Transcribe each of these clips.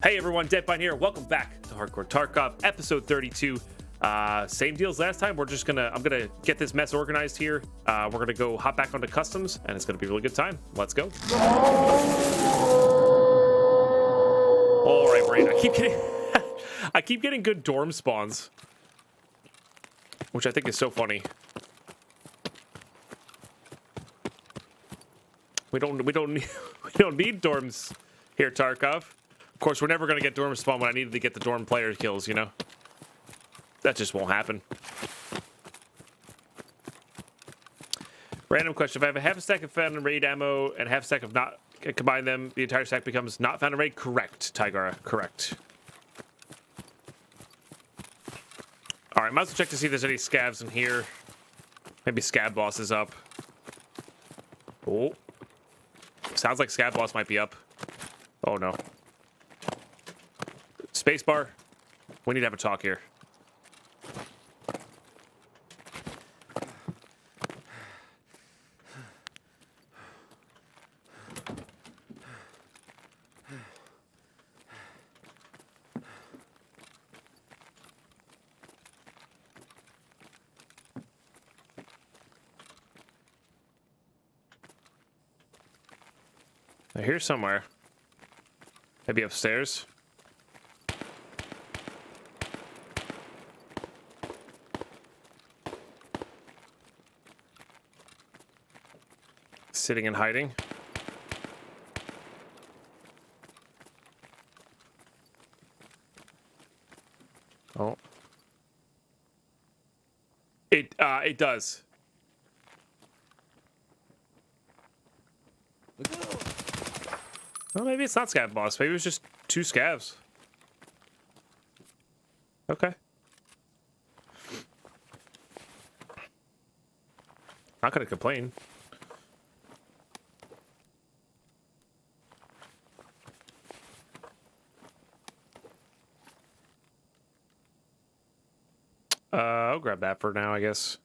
Hey everyone, Deadpine here. Welcome back to Hardcore Tarkov, episode 32. Same deal as last time. I'm gonna get this mess organized here. We're gonna go hop back onto customs, and it's gonna be a really good time. Let's go. All right, Brain. I keep getting good dorm spawns, which I think is so funny. We don't need dorms here, Tarkov. Of course, we're never going to get dorm spawn when I needed to get the dorm player kills, you know? That just won't happen. Random question. If I have a half a stack of found and raid ammo and half a stack of not, combine them, the entire stack becomes not found and raid? Correct, Tigara. Correct. Alright, might as well check to see if there's any scavs in here. Maybe Scab Boss is up. Oh. Sounds like Scab Boss might be up. Oh, no. Spacebar. We need to have a talk here. They're here somewhere. Maybe upstairs. Sitting and hiding. Oh. It does. Well, maybe it's not Scav Boss. Maybe it was just two scavs. Okay. Not gonna complain. I'll grab that for now, I guess.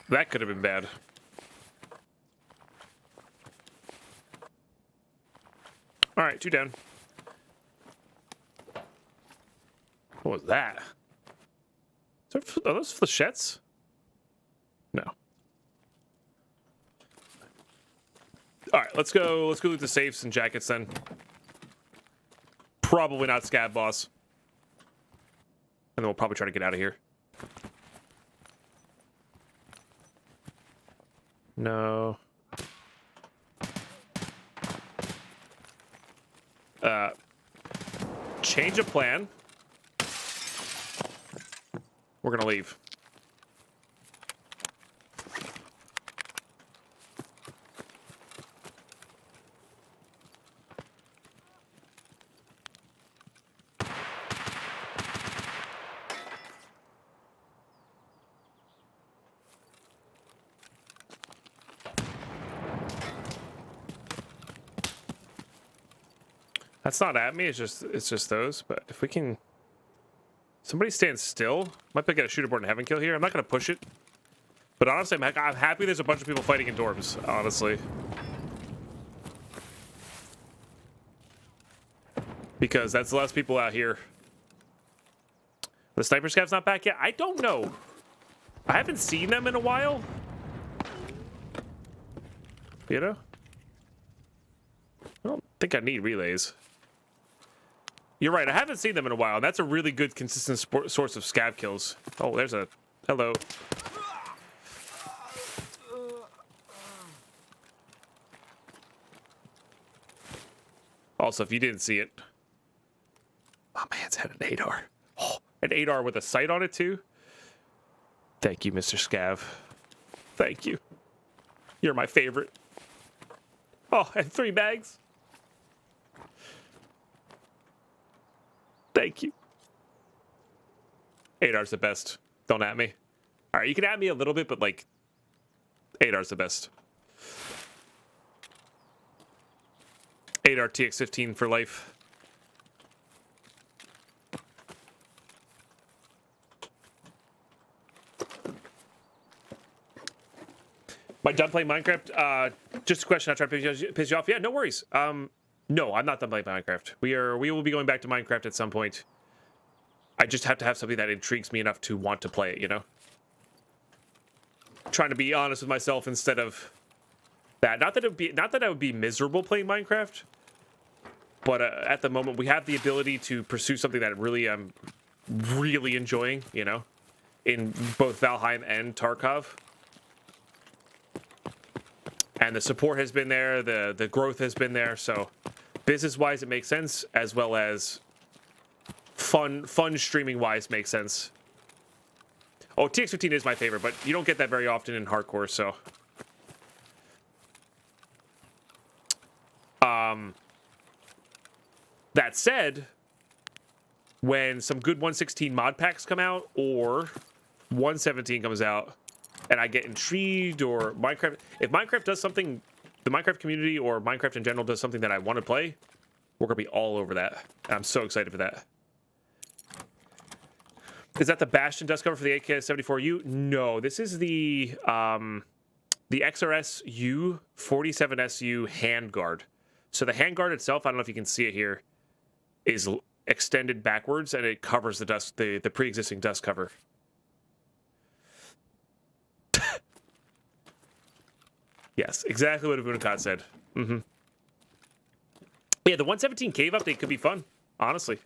That could have been bad. All right, two down. What was that? Are those flechettes? No. All right, let's go loot the safes and jackets then. Probably not Scab Boss. And then we'll probably try to get out of here. No. Change of plan. We're gonna leave. That's not at me, it's just those, but if we can... Somebody stand still. Might be get a shooter board and heaven kill here. I'm not gonna push it. But honestly, I'm happy there's a bunch of people fighting in dorms, honestly. Because that's less people out here. The sniper scav's not back yet? I don't know. I haven't seen them in a while. You know? I don't think I need relays. You're right, I haven't seen them in a while, and that's a really good, consistent source of scav kills. Oh, there's a... Hello. Also, if you didn't see it... My man's had an 8R. Oh, an 8R with a sight on it, too? Thank you, Mr. Scav. Thank you. You're my favorite. Oh, and 3 bags. Thank you. 8R's the best. Don't at me. All right, you can at me a little bit, but like 8R's the best. 8R TX15 for life. I done playing Minecraft? Just a question. I try to piss you off. Yeah, no worries. No, I'm not done playing Minecraft. We will be going back to Minecraft at some point. I just have to have something that intrigues me enough to want to play it, you know? Trying to be honest with myself instead of that. Not that I would be miserable playing Minecraft, but at the moment we have the ability to pursue something that really I'm really enjoying, you know, in both Valheim and Tarkov. And the support has been there, the growth has been there, so business-wise it makes sense, as well as fun streaming-wise makes sense. Oh, TX15 is my favorite, but you don't get that very often in hardcore, so. That said, when some good 116 mod packs come out, or 117 comes out, and I get intrigued, or Minecraft, if Minecraft does something, the Minecraft community or Minecraft in general does something that I want to play, we're gonna be all over that. And I'm so excited for that. Is that the Bastion dust cover for the AK-74U? No, this is the XRS-U 47SU handguard. So the handguard itself, I don't know if you can see it here, is extended backwards, and it covers the dust, the pre-existing dust cover. Yes, exactly what Abunakat said. Mm-hmm. Yeah, the 117 cave update could be fun, honestly.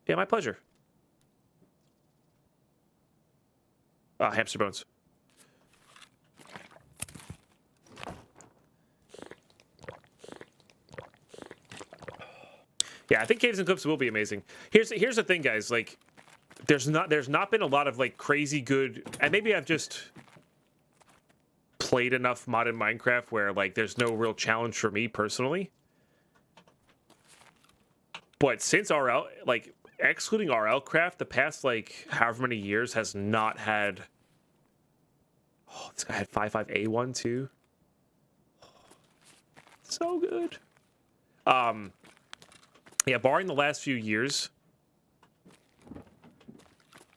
Yeah, my pleasure. Hamster bones. Yeah, I think Caves and Clips will be amazing. Here's the thing, guys. Like, there's not been a lot of like crazy good, and maybe I've just played enough modded Minecraft where like there's no real challenge for me personally. But since RL, like excluding RL Craft, the past like however many years has not had. Oh, this guy had 55A1 too. So good. Yeah, barring the last few years,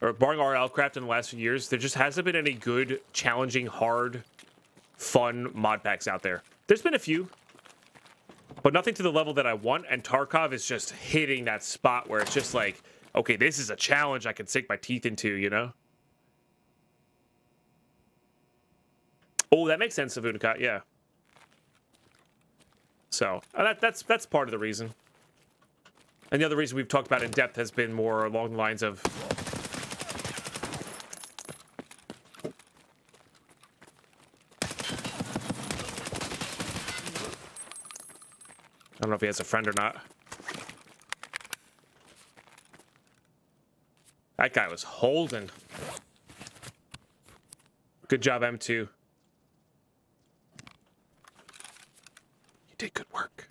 or barring RL Craft in the last few years, there just hasn't been any good, challenging, hard, fun mod packs out there. There's been a few, but nothing to the level that I want, and Tarkov is just hitting that spot where it's just like, okay, this is a challenge I can sink my teeth into, you know? Oh, that makes sense, Avunakat, yeah. So, that's part of the reason. And the other reason we've talked about in depth has been more along the lines of... I don't know if he has a friend or not. That guy was holding. Good job, M2. You did good work.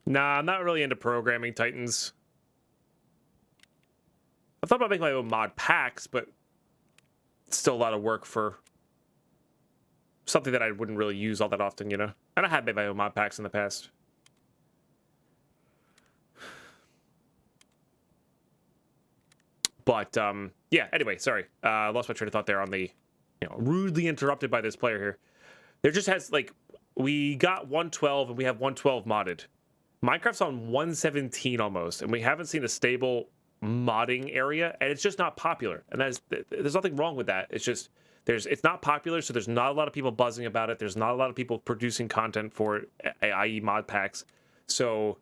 Nah, I'm not really into programming Titans. I thought about making my own mod packs, but it's still a lot of work for something that I wouldn't really use all that often, you know? And I have made my own mod packs in the past. But, yeah, anyway, sorry. I lost my train of thought there on the, you know, rudely interrupted by this player here. There just has, like, we got 112 and we have 112 modded. Minecraft's on 117 almost, and we haven't seen a stable modding area, and it's just not popular. And there's nothing wrong with that. It's just it's not popular, so there's not a lot of people buzzing about it. There's not a lot of people producing content for it, i.e. mod packs. So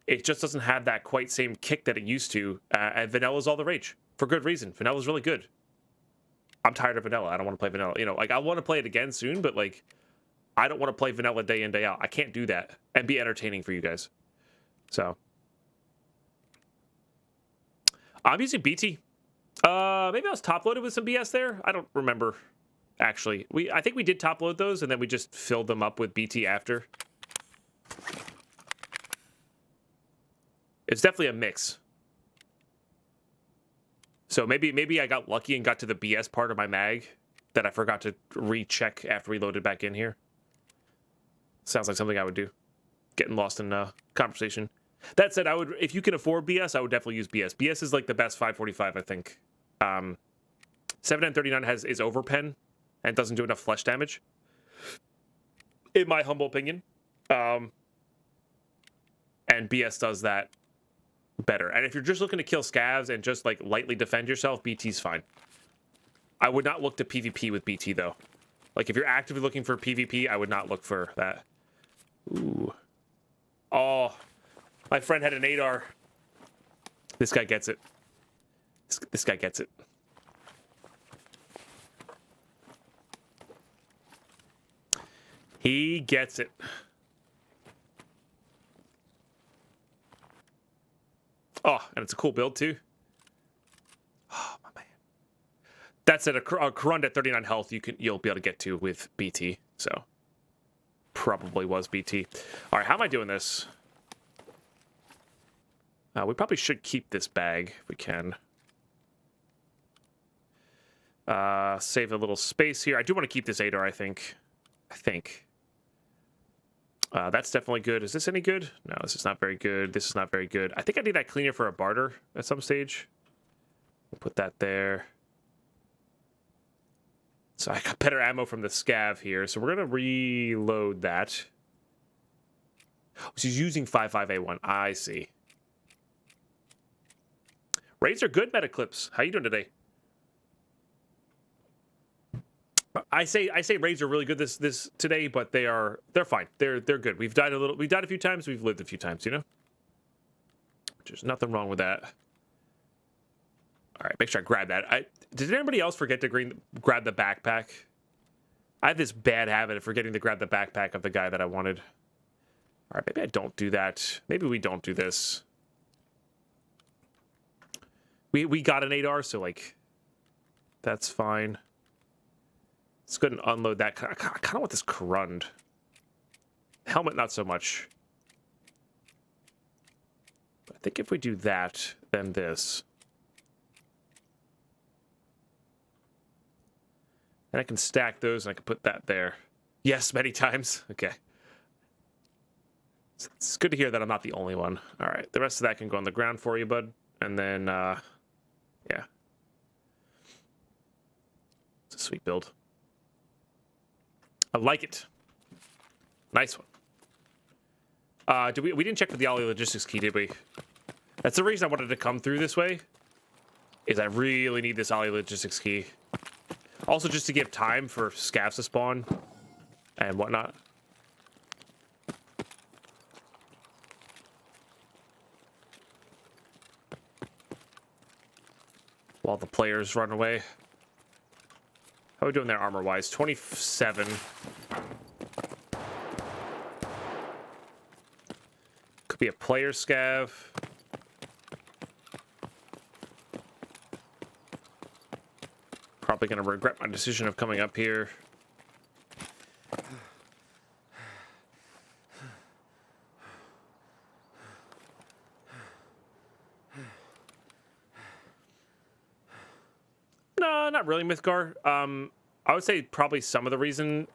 it just doesn't have that quite same kick that it used to. And Vanilla's all the rage for good reason. Vanilla's really good. I'm tired of Vanilla. I don't want to play Vanilla. You know, like I want to play it again soon, but like I don't want to play Vanilla day in, day out. I can't do that and be entertaining for you guys. So I'm using BT. Maybe I was top loaded with some BS there. I don't remember. Actually, I think we did top load those and then we just filled them up with BT after. It's definitely a mix. So maybe I got lucky and got to the BS part of my mag that I forgot to recheck after we loaded back in here. Sounds like something I would do. Getting lost in conversation. That said, I would, if you can afford BS, I would definitely use BS. BS is like the best 545, I think. 7N39 is overpen and doesn't do enough flesh damage, in my humble opinion. And BS does that better. And if you're just looking to kill scavs and just like lightly defend yourself, BT's fine. I would not look to PvP with BT though. Like if you're actively looking for PvP, I would not look for that. Ooh. Oh, my friend had an 8R. This guy gets it. This guy gets it. He gets it. Oh, and it's a cool build too. Oh my man. That's at a Corund at 39 health. You'll be able to get to with BT. So probably was BT. All right, how am I doing this? We probably should keep this bag if we can. Save a little space here. I do want to keep this 8R, I think. That's definitely good. Is this any good? No, this is not very good. This is not very good. I think I need that cleaner for a barter at some stage. We'll put that there. So I got better ammo from the scav here. So we're going to reload that. Oh, she's using 55A1. I see. Raids are good, Metaclips. How you doing today? I say raids are really good this today, but they're fine. They're good. We've died a few times, we've lived a few times, you know? There's nothing wrong with that. All right, make sure I grab that. Did anybody else forget to grab the backpack? I have this bad habit of forgetting to grab the backpack of the guy that I wanted. All right, maybe I don't do that. Maybe we don't do this. We got an 8R, so like that's fine. Let's go ahead and unload that. I kind of want this Corund. Helmet, not so much. But I think if we do that, then this. And I can stack those and I can put that there. Yes, many times. Okay. It's good to hear that I'm not the only one. All right, the rest of that can go on the ground for you, bud. And then, yeah. It's a sweet build. I like it. Nice one. We didn't check for the Ollie logistics key, did we? That's the reason I wanted to come through this way. Is I really need this Ollie logistics key. Also, just to give time for scavs to spawn and whatnot. While the players run away. How are we doing there armor-wise? 27. Could be a player scav. Probably going to regret my decision of coming up here. No, not really, Mythgar. I would say probably some of the reason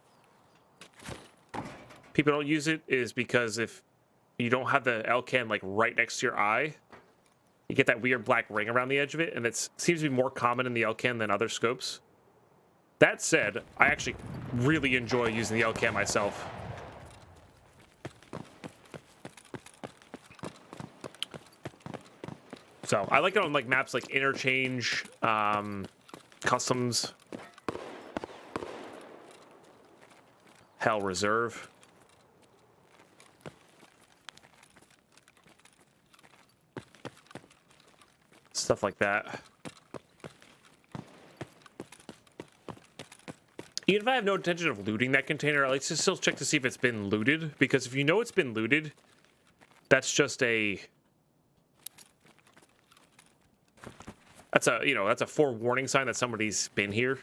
people don't use it is because if you don't have the L-can like right next to your eye, you get that weird black ring around the edge of it, and it seems to be more common in the L-can than other scopes. That said, I actually really enjoy using the L-can myself. So I like it on like maps like Interchange, Customs, Hell Reserve. Stuff like that. Even if I have no intention of looting that container, I like to still check to see if it's been looted. Because if you know it's been looted, that's just a... That's a forewarning sign that somebody's been here.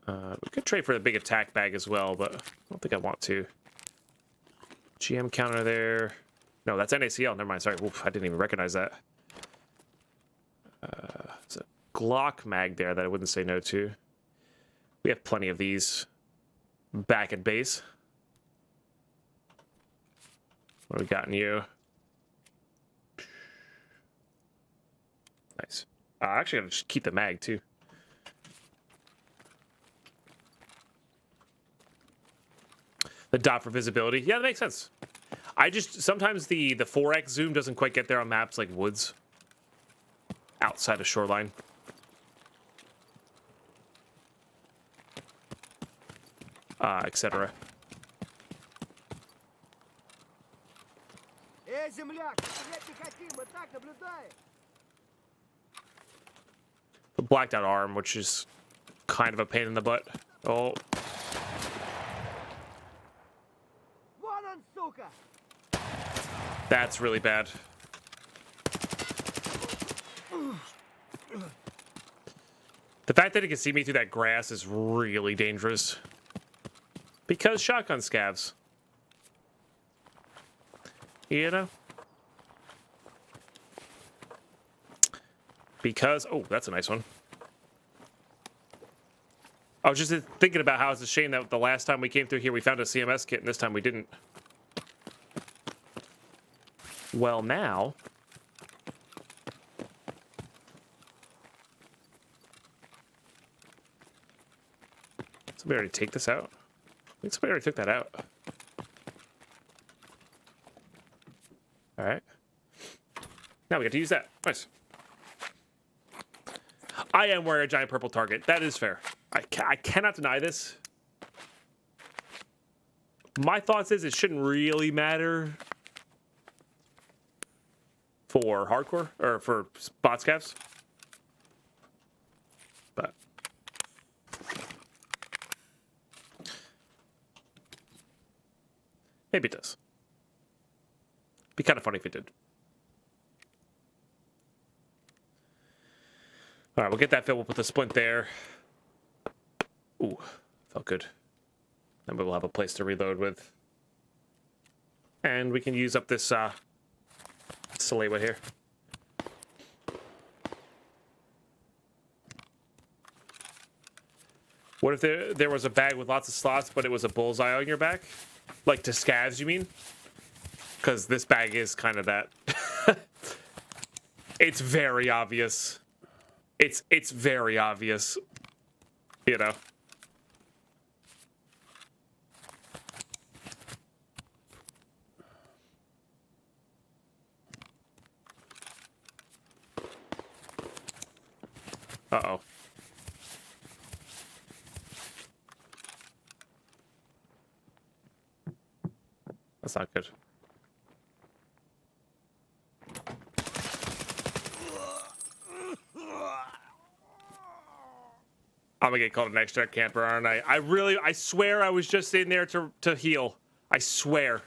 We could trade for the big attack bag as well, but I don't think I want to. GM counter there. No, that's NACL. Never mind. Sorry. Oof, I didn't even recognize that. It's a Glock mag there that I wouldn't say no to. We have plenty of these back at base. What have we got in you? Nice. Actually, I'll just keep the mag, too. The dot for visibility. Yeah, that makes sense. I just... Sometimes the 4x zoom doesn't quite get there on maps like woods. Outside of shoreline. Etc. The blacked out arm, which is kind of a pain in the butt. Oh. That's really bad. The fact that it can see me through that grass is really dangerous. Because shotgun scavs. You know? Because... Oh, that's a nice one. I was just thinking about how it's a shame that the last time we came through here we found a CMS kit and this time we didn't. Well, now... Somebody already take this out? I think somebody already took that out. Alright. Now we get to use that. Nice. I am wearing a giant purple target. That is fair. I cannot deny this. My thoughts is it shouldn't really matter for hardcore, or for bot scavs. But... maybe it does. Be kind of funny if it did. All right, we'll get that filled. We'll put the splint there. Ooh, felt good. Then we'll have a place to reload with. And we can use up this Salewa here. What if there was a bag with lots of slots, but it was a bullseye on your back? Like to scavs, you mean? Because this bag is kind of that. It's very obvious. It's very obvious. You know? Uh-oh. That's not good. I'm gonna get called an extra camper, aren't I? I swear I was just in there to heal. I swear.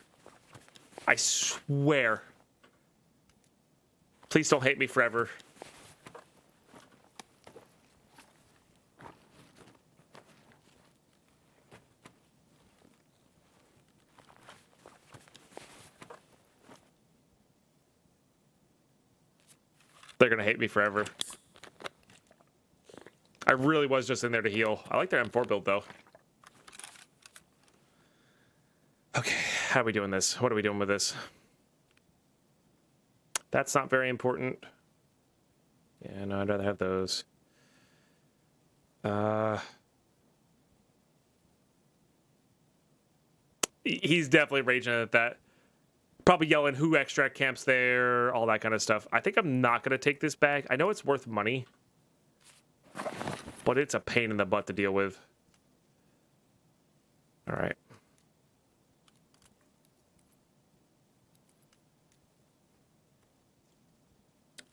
I swear. Please don't hate me forever. They're gonna hate me forever. I really was just in there to heal. I like their M4 build, though. Okay, how are we doing this? What are we doing with this? That's not very important. Yeah, no, I'd rather have those. He's definitely raging at that. Probably yelling who extract camps there, all that kind of stuff. I think I'm not going to take this bag. I know it's worth money, but it's a pain in the butt to deal with. All right.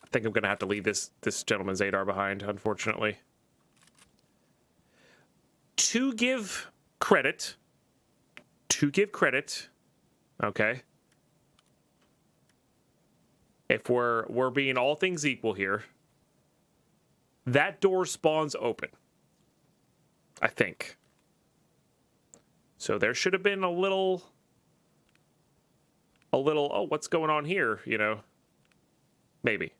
I think I'm going to have to leave this gentleman's 8R behind, unfortunately. To give credit, okay? If we're being all things equal here, that door spawns open, I think. So there should have been a little a little, oh, what's going on here, you know? Maybe.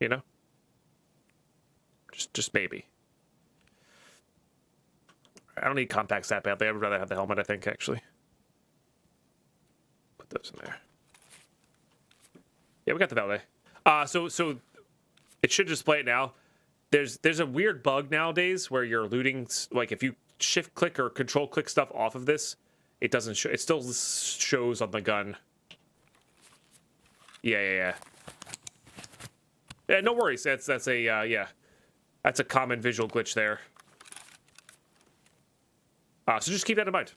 You know? Just maybe. I don't need contacts that badly. I would rather have the helmet, I think, actually. Put those in there. Yeah, we got the valet. So it should display it now. There's a weird bug nowadays where you're looting, like if you shift click or control click stuff off of this, it doesn't show. It still shows on the gun. Yeah. Yeah, no worries. That's a yeah. That's a common visual glitch there. So just keep that in mind.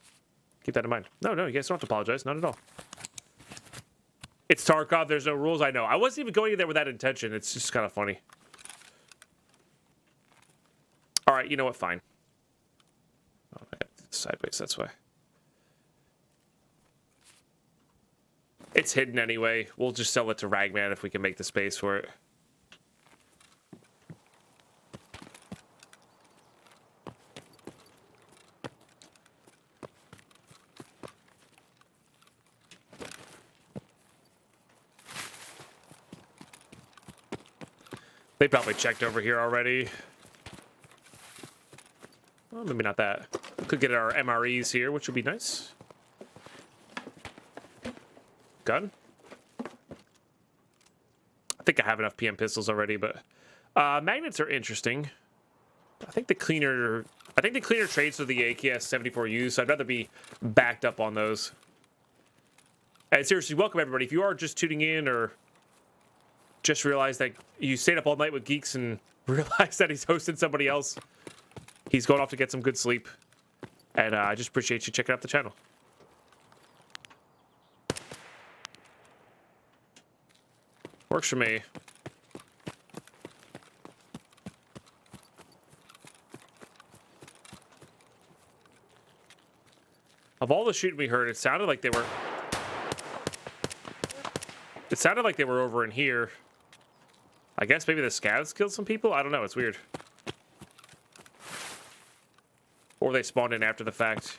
Keep that in mind. No, you guys don't have to apologize. Not at all. It's Tarkov. There's no rules. I know. I wasn't even going in there with that intention. It's just kind of funny. All right, you know what? Fine. Oh, sideways. That's why. It's hidden anyway. We'll just sell it to Ragman if we can make the space for it. They probably checked over here already. Well, maybe not that. We could get our MREs here, which would be nice. Gun? I think I have enough PM pistols already, but magnets are interesting. I think the cleaner trades for the AKS 74U, so I'd rather be backed up on those. And seriously, welcome everybody. If you are just tuning in or just realized that you stayed up all night with Geeks and realized that he's hosting somebody else, he's going off to get some good sleep. And I just appreciate you checking out the channel. Works for me. Of all the shooting we heard, it sounded like they were over in here. I guess maybe the scavs killed some people? I don't know, it's weird. Or they spawned in after the fact.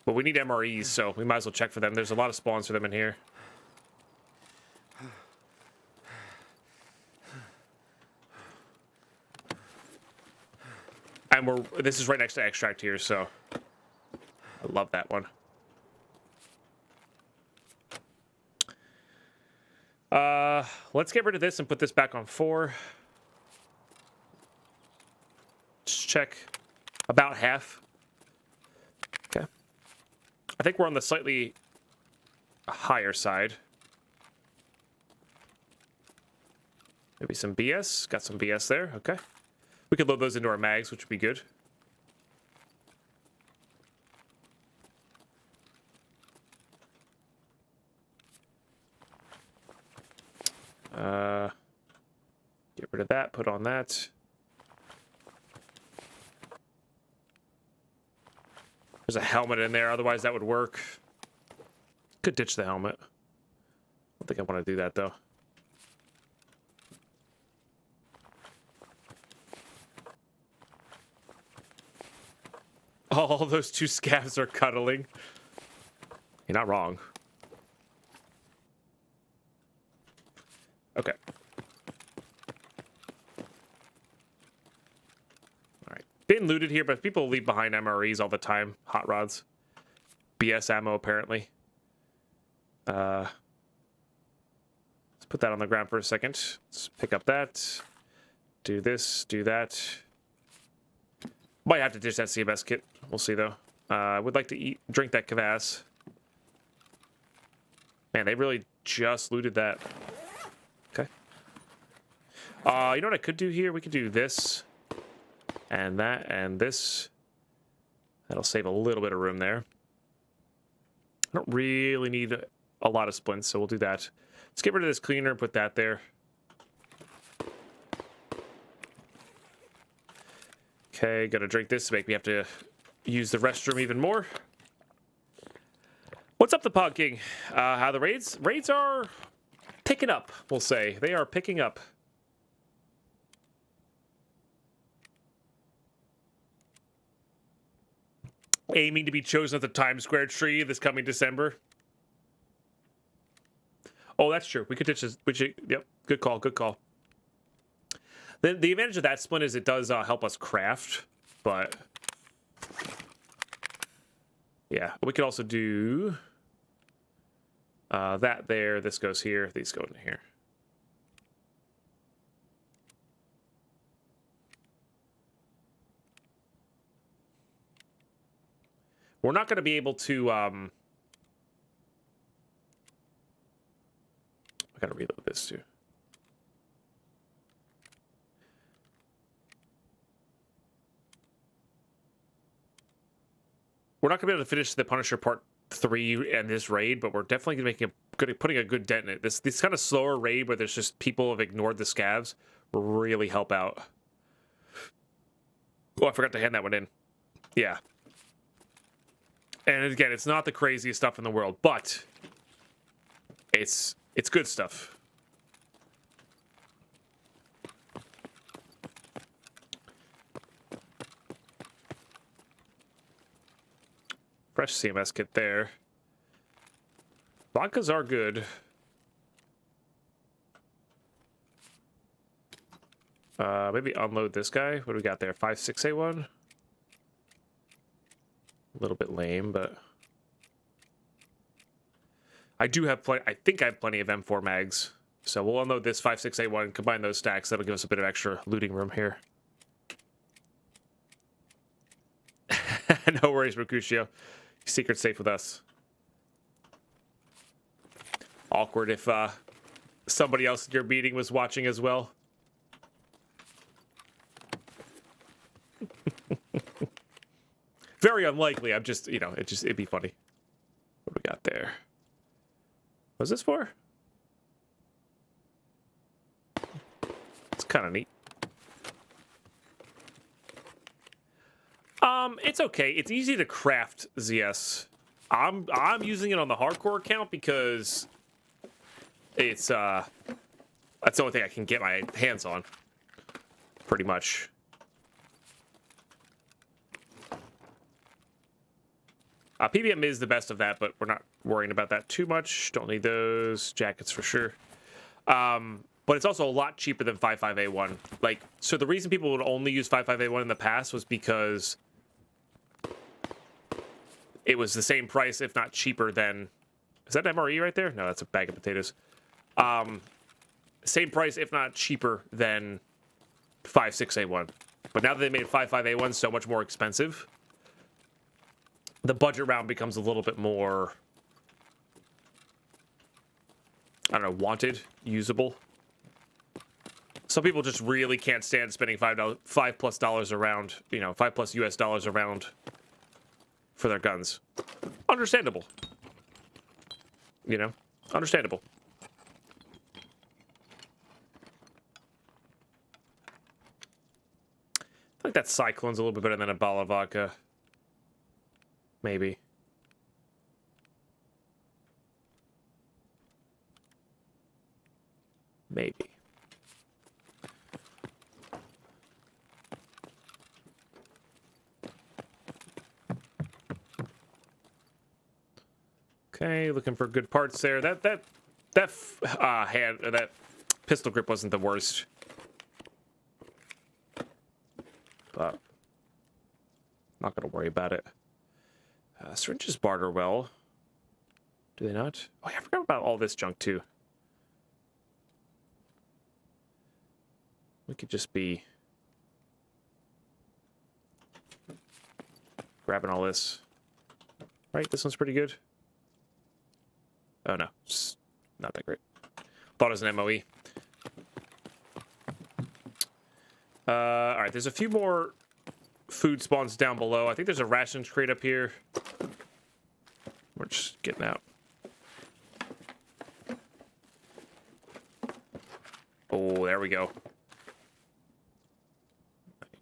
But we need MREs, so we might as well check for them. There's a lot of spawns for them in here. And this is right next to extract here, so I love that one. Let's get rid of this and put this back on 4. Just check. About half. Okay. I think we're on the slightly higher side. Maybe some BS. Got some BS there. Okay. We could load those into our mags, which would be good. Get rid of that, put on that. There's a helmet in there, otherwise that would work. Could ditch the helmet. I don't think I want to do that, though. All those two scavs are cuddling. You're not wrong. Okay. Alright. Been looted here, but people leave behind MREs all the time. Hot rods. BS ammo, apparently. Let's put that on the ground for a second. Let's pick up that. Do this, do that. Might have to ditch that CMS kit. We'll see, though. I would like to drink that kvass. Man, they really just looted that. Okay. You know what I could do here? We could do this. And that, and this. That'll save a little bit of room there. I don't really need a lot of splints, so we'll do that. Let's get rid of this cleaner and put that there. Okay, gotta drink this to make me have to use the restroom even more. What's up, the Pod King? How the raids? Raids are picking up, we'll say. They are picking up. aiming to be chosen at the Times Square tree this coming December. Oh, that's true. We could ditch this. Yep. Good call. Good call. The advantage of that splint is it does help us craft, but yeah, we could also do that there. This goes here. These go in here. We're not going to be able to. I got to reload this too. We're not going to be able to finish the Punisher Part 3 and this raid, but we're definitely going to putting a good dent in it. This kind of slower raid where there's just people have ignored the scavs will really help out. Oh, I forgot to hand that one in. Yeah. And again, it's not the craziest stuff in the world, but it's good stuff. Fresh CMS kit there. Vodkas are good. Maybe unload this guy. What do we got there? 5.6A1? A little bit lame, but I do have plenty. I think I have plenty of M4 mags, so we'll unload this 5.6A1, combine those stacks. That'll give us a bit of extra looting room here. No worries, Mercutio. Secret safe with us. Awkward if somebody else at your meeting was watching as well. Very unlikely. I'm just, it'd be funny. What do we got there? What's this for? It's kind of neat. It's okay. It's easy to craft ZS. I'm using it on the hardcore account because it's that's the only thing I can get my hands on. Pretty much. PBM is the best of that, but we're not worrying about that too much. Don't need those jackets for sure. But it's also a lot cheaper than 5.5A1. Like, so the reason people would only use 5.5A1 in the past was because it was the same price, if not cheaper than... Is that MRE right there? No, that's a bag of potatoes. Same price, if not cheaper than 5.6A1. But now that they made 5.5A1 so much more expensive, the budget round becomes a little bit more, I don't know, wanted, usable. Some people just really can't stand spending $5+ around, $5+ US dollars around for their guns. Understandable. Understandable. I think that Cyclone's a little bit better than a Bala Vodka. Maybe. Maybe. Okay, looking for good parts there. That pistol grip wasn't the worst, but not gonna worry about it. Syringes barter well. Do they not? Oh, yeah, I forgot about all this junk, too. We could just be grabbing all this. Right, this one's pretty good. Oh, no. It's not that great. Thought it was an MOE. All right, there's a few more food spawns down below. I think there's a rations crate up here. We're just getting out. Oh, there we go.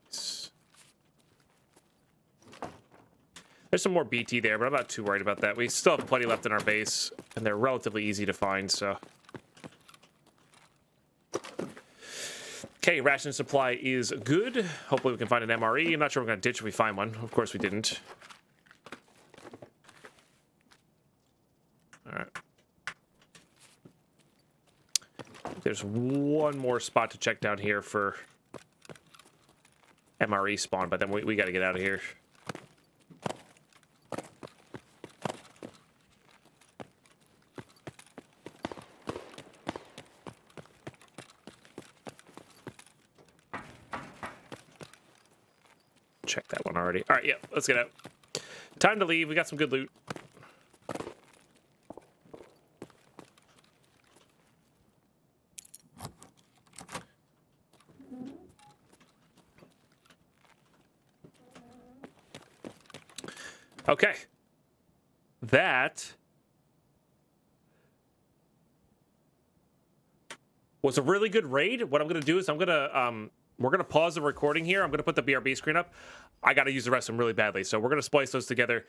Nice. There's some more BT there, but I'm not too worried about that. We still have plenty left in our base, and they're relatively easy to find, so. Okay, ration supply is good. Hopefully we can find an MRE. I'm not sure we're going to ditch if we find one. Of course we didn't. There's one more spot to check down here for MRE spawn, but then we got to get out of here. Check that one already. All right, yeah, let's get out. Time to leave. We got some good loot. Okay. That was a really good raid. What I'm going to do is we're going to pause the recording here. I'm going to put the BRB screen up. I got to use the restroom really badly, so we're going to splice those together.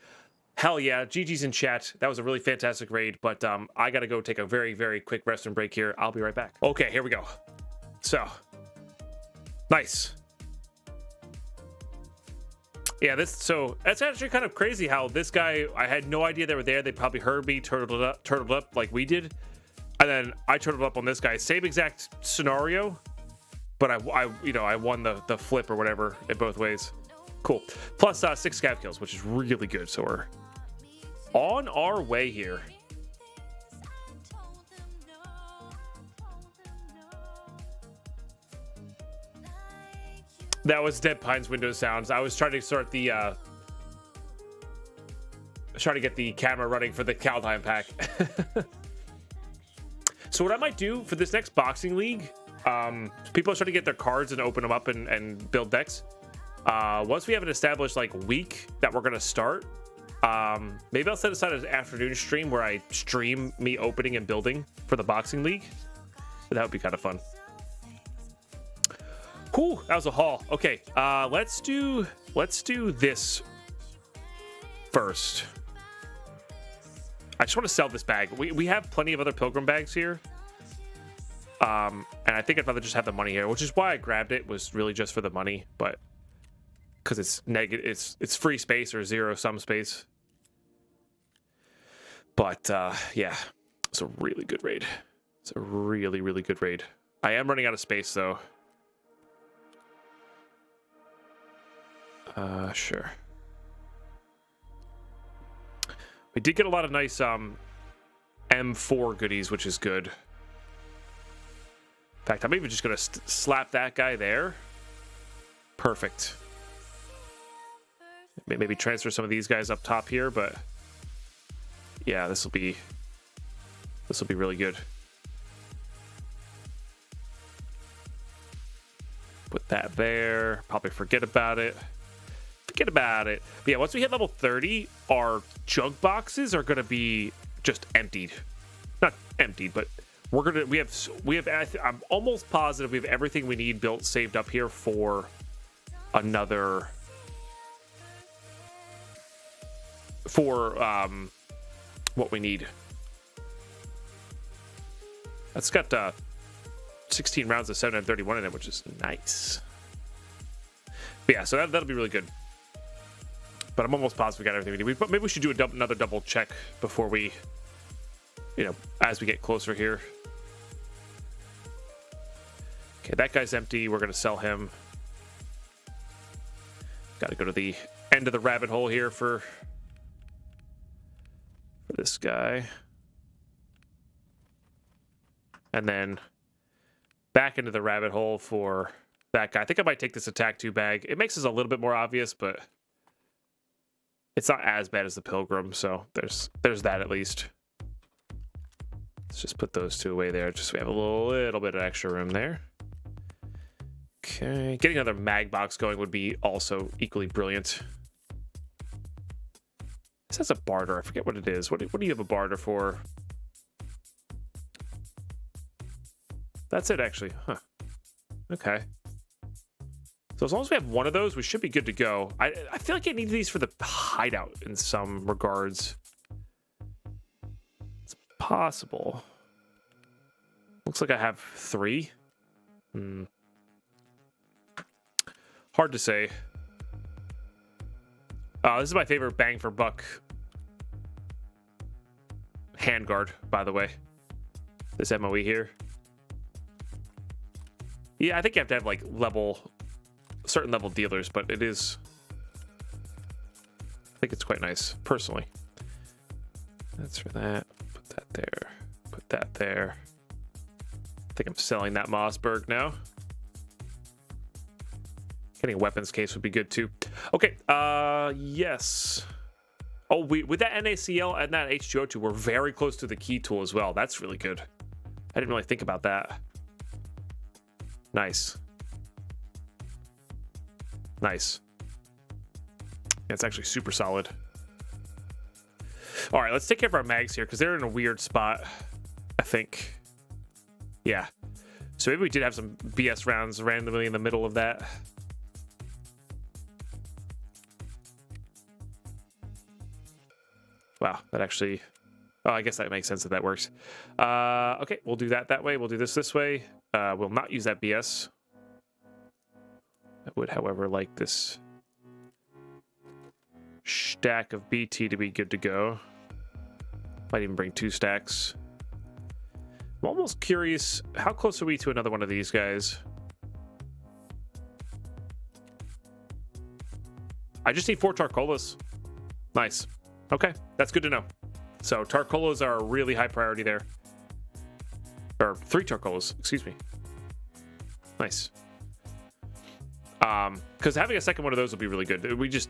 Hell yeah, GG's in chat. That was a really fantastic raid, but I got to go take a very, very quick restroom break here. I'll be right back. Okay, here we go. So, nice. Yeah, so that's actually kind of crazy how this guy, I had no idea they were there. They probably heard me turtled up like we did. And then I turtled up on this guy. Same exact scenario, but I won the flip or whatever in both ways. Cool. Plus 6 scav kills, which is really good. So we're on our way here. That was Dead Pines Windows sounds. I was trying to start the trying to get the camera running for the Kaldheim pack. So what I might do for this next boxing league, people are trying to get their cards and open them up and build decks. Once we have an established like week that we're gonna start, maybe I'll set aside an afternoon stream where I stream me opening and building for the boxing league. That would be kind of fun. Whew, that was a haul. Okay, let's do this first. I just want to sell this bag. We have plenty of other pilgrim bags here. And I think I'd rather just have the money here, which is why I grabbed it, was really just for the money, but because it's negative, it's free space or zero sum space. But yeah, it's a really good raid. It's a really, really good raid. I am running out of space though. Sure. We did get a lot of nice M4 goodies, which is good. In fact, I'm even just gonna slap that guy there. Perfect. Maybe transfer some of these guys up top here, but yeah, this will be really good. Put that there. Probably forget about it. But yeah, once we hit level 30, our junk boxes are gonna be just emptied. Not emptied, but we have I'm almost positive we have everything we need built, saved up here for another what we need. That's got 16 rounds of 731 in it, which is nice. But yeah, so that'll be really good. But I'm almost positive we got everything we need. But maybe we should do another double check before we, as we get closer here. Okay, that guy's empty. We're going to sell him. Got to go to the end of the rabbit hole here for this guy. And then back into the rabbit hole for that guy. I think I might take this attack 2 bag. It makes this a little bit more obvious, but it's not as bad as the Pilgrim, so there's that at least. Let's just put those 2 away there, just so we have a little bit of extra room there. Okay, getting another mag box going would be also equally brilliant. This has a barter. I forget what it is. What do you have a barter for? That's it, actually. Huh. Okay. So as long as we have one of those, we should be good to go. I feel like I need these for the hideout in some regards. It's possible. Looks like I have 3. Hard to say. This is my favorite bang for buck handguard, by the way. This MOE here. Yeah, I think you have to have like certain level dealers, but it is. I think it's quite nice, personally. That's for that. Put that there. Put that there. I think I'm selling that Mossberg now. Getting a weapons case would be good too. Okay, yes. Oh, with that NaCl and that H2O2, we're very close to the key tool as well. That's really good. I didn't really think about that. Nice. Nice. It's actually super solid. All right, let's take care of our mags here because they're in a weird spot, I think. Yeah. So maybe we did have some BS rounds randomly in the middle of that. Wow, that actually... Oh, I guess that makes sense that that works. Okay, we'll do that way. We'll do this way. We'll not use that BS. I would, however, like this stack of BT to be good to go. Might even bring 2 stacks. I'm almost curious, how close are we to another one of these guys? I just need 4 Tarkolas. Nice. Okay, that's good to know. So Tarkolas are a really high priority there. Or 3 Tarkolas, excuse me. Nice. Because having a second one of those will be really good.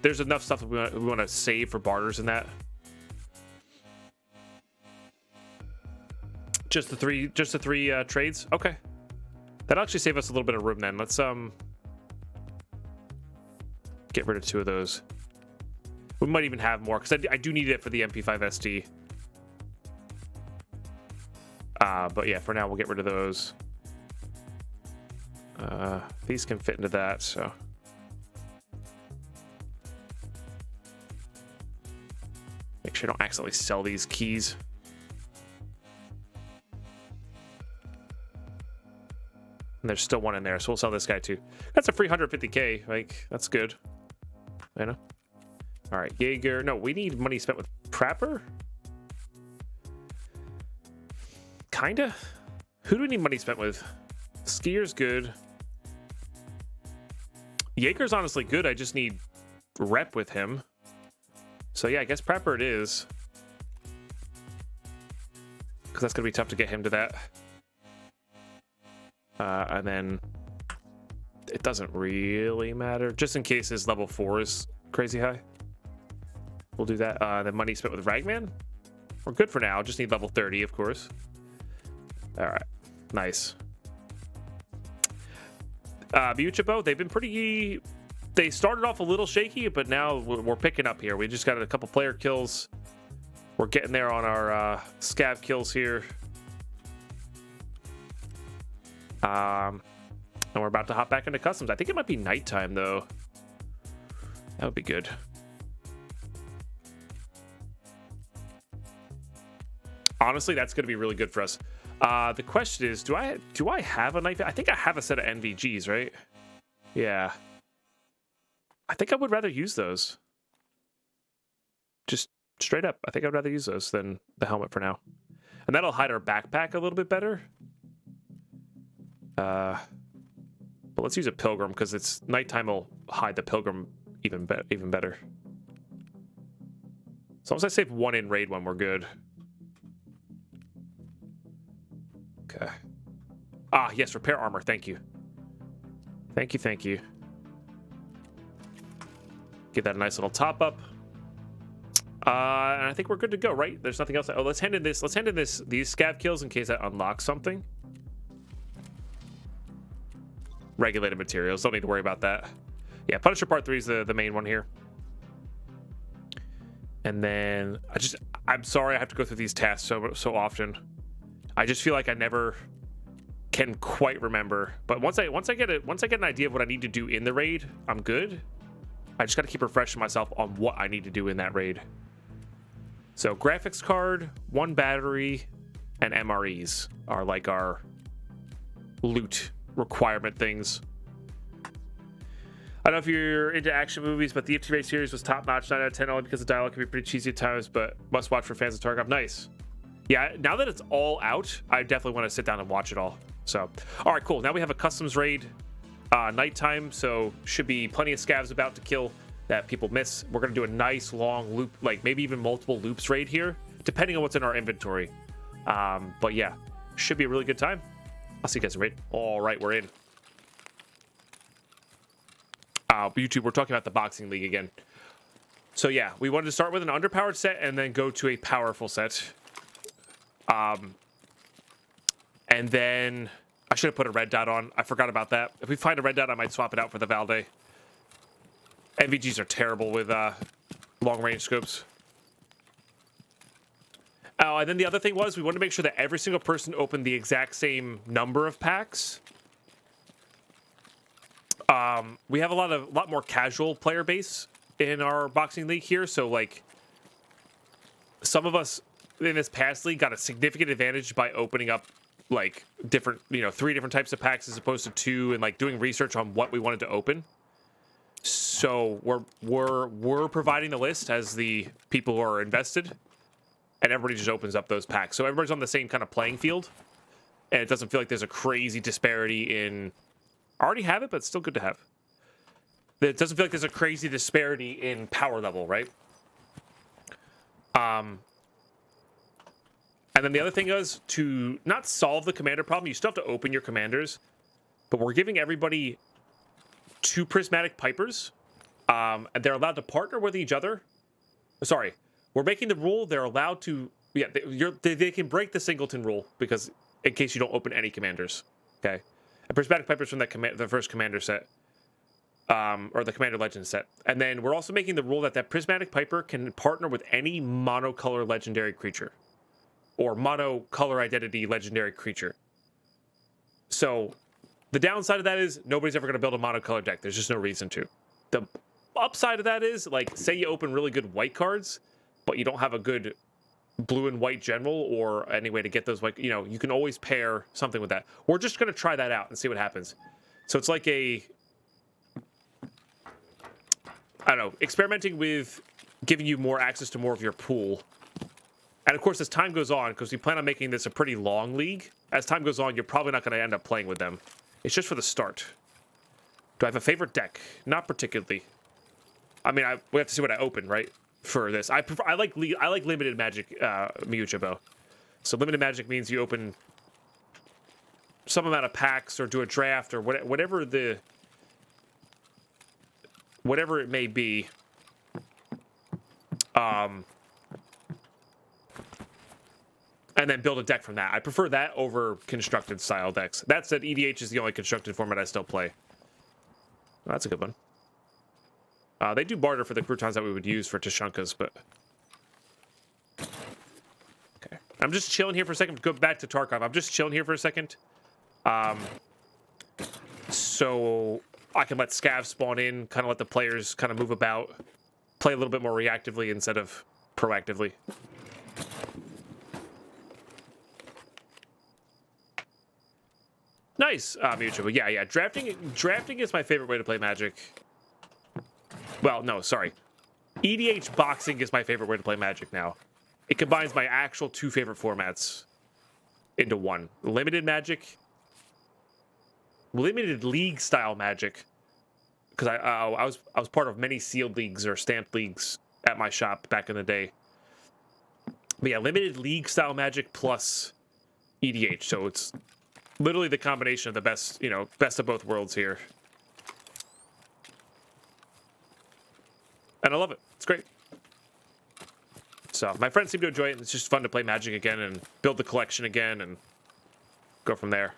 There's enough stuff that we want to save for barters in that. Just the three trades. Okay, that'll actually save us a little bit of room then. Let's get rid of 2 of those. We might even have more because I do need it for the MP5 SD. But yeah, for now we'll get rid of those. These can fit into that, so. Make sure I don't accidentally sell these keys. And there's still one in there, so we'll sell this guy too. That's a free 150k, like, that's good. I know. All right, Jaeger. No, we need money spent with Prapper? Kinda? Who do we need money spent with? Skier's good. Jaeger's honestly good, I just need rep with him. So yeah, I guess Prapper it is. Because that's going to be tough to get him to that. And then it doesn't really matter. Just in case his level 4 is crazy high. We'll do that. Then money spent with Ragman. We're good for now. Just need level 30, of course. All right. Nice. Buchipo, they've been pretty... They started off a little shaky, but now we're picking up here. We just got a couple player kills. We're getting there on our scav kills here. And we're about to hop back into customs. I think it might be nighttime, though. That would be good. Honestly, that's going to be really good for us. The question is, do I have a knife? I think I have a set of NVGs, right? Yeah. I think I would rather use those. Just straight up. I think I'd rather use those than the helmet for now. And that'll hide our backpack a little bit better. But let's use a pilgrim because it's nighttime will hide the pilgrim even better. As long as I save 1 in raid 1, we're good. Okay. Ah, yes, repair armor. Thank you. Thank you, thank you. Get that a nice little top up. And I think we're good to go, right? There's nothing else. Oh, let's hand in this. Let's hand in these scav kills in case that unlocks something. Regulated materials. Don't need to worry about that. Yeah, Punisher Part 3 is the main one here. And then I'm sorry I have to go through these tasks so often. I just feel like I never can quite remember. But once I get an idea of what I need to do in the raid, I'm good. I just got to keep refreshing myself on what I need to do in that raid. So graphics card, 1 battery, and MREs are like our loot requirement things. I don't know if you're into action movies, but the Ep32 series was top notch, 9 out of 10, only because the dialogue can be pretty cheesy at times, but must watch for fans of Tarkov. Nice. Yeah, now that it's all out, I definitely want to sit down and watch it all. So, all right, cool. Now we have a customs raid, nighttime, so should be plenty of scavs about to kill that people miss. We're gonna do a nice long loop, like maybe even multiple loops raid here, depending on what's in our inventory. But yeah, should be a really good time. I'll see you guys in raid. All right, we're in. YouTube, we're talking about the boxing league again. So yeah, we wanted to start with an underpowered set and then go to a powerful set. And then I should have put a red dot on. I forgot about that. If we find a red dot, I might swap it out for the Valde. NVGs are terrible with long range scopes. Oh, and then the other thing was we wanted to make sure that every single person opened the exact same number of packs. We have a lot more casual player base in our boxing league here, so like some of us in this past league got a significant advantage by opening up like different, 3 different types of packs as opposed to 2, and like doing research on what we wanted to open. So we're providing the list as the people who are invested, and everybody just opens up those packs. So everybody's on the same kind of playing field, and it doesn't feel like there's a crazy disparity in. I already have it, but it's still good to have. It doesn't feel like there's a crazy disparity in power level, right? And then the other thing is to not solve the commander problem. You still have to open your commanders, but we're giving everybody 2 prismatic pipers, and they're allowed to partner with each other. Sorry, we're making the rule they're allowed to. Yeah, they can break the singleton rule because in case you don't open any commanders, okay. And prismatic pipers from the first commander set, or the commander legend set, and then we're also making the rule that prismatic piper can partner with any monocolor legendary creature, or monocolor identity legendary creature. So the downside of that is nobody's ever going to build a monocolor deck. There's just no reason to. The upside of that is, like, say you open really good white cards, but you don't have a good blue and white general or any way to get those white, you can always pair something with that. We're just going to try that out and see what happens. So it's like I don't know, experimenting with giving you more access to more of your pool. And of course, as time goes on, because we plan on making this a pretty long league, as time goes on, you're probably not going to end up playing with them. It's just for the start. Do I have a favorite deck? Not particularly. I mean, we have to see what I open, right? For this, I like limited magic, Miyuchibo. So limited magic means you open some amount of packs or do a draft or whatever it may be. And then build a deck from that. I prefer that over constructed style decks. That said, EDH is the only constructed format I still play. Well, that's a good one. They do barter for the croutons that we would use for Tushunkas, but... Okay. I'm just chilling here for a second. Go back to Tarkov. I'm just chilling here for a second. So I can let scavs spawn in, kind of let the players kind of move about, play a little bit more reactively instead of proactively. Nice, Mutual. Yeah. Drafting is my favorite way to play Magic. Well, no, sorry. EDH boxing is my favorite way to play Magic now. It combines my actual 2 favorite formats into one. Limited Magic, limited league style Magic, because I was part of many sealed leagues or stamped leagues at my shop back in the day. But yeah, limited league style Magic plus EDH, so it's literally the combination of the best, best of both worlds here. And I love it. It's great. So my friends seem to enjoy it. It's just fun to play Magic again and build the collection again and go from there.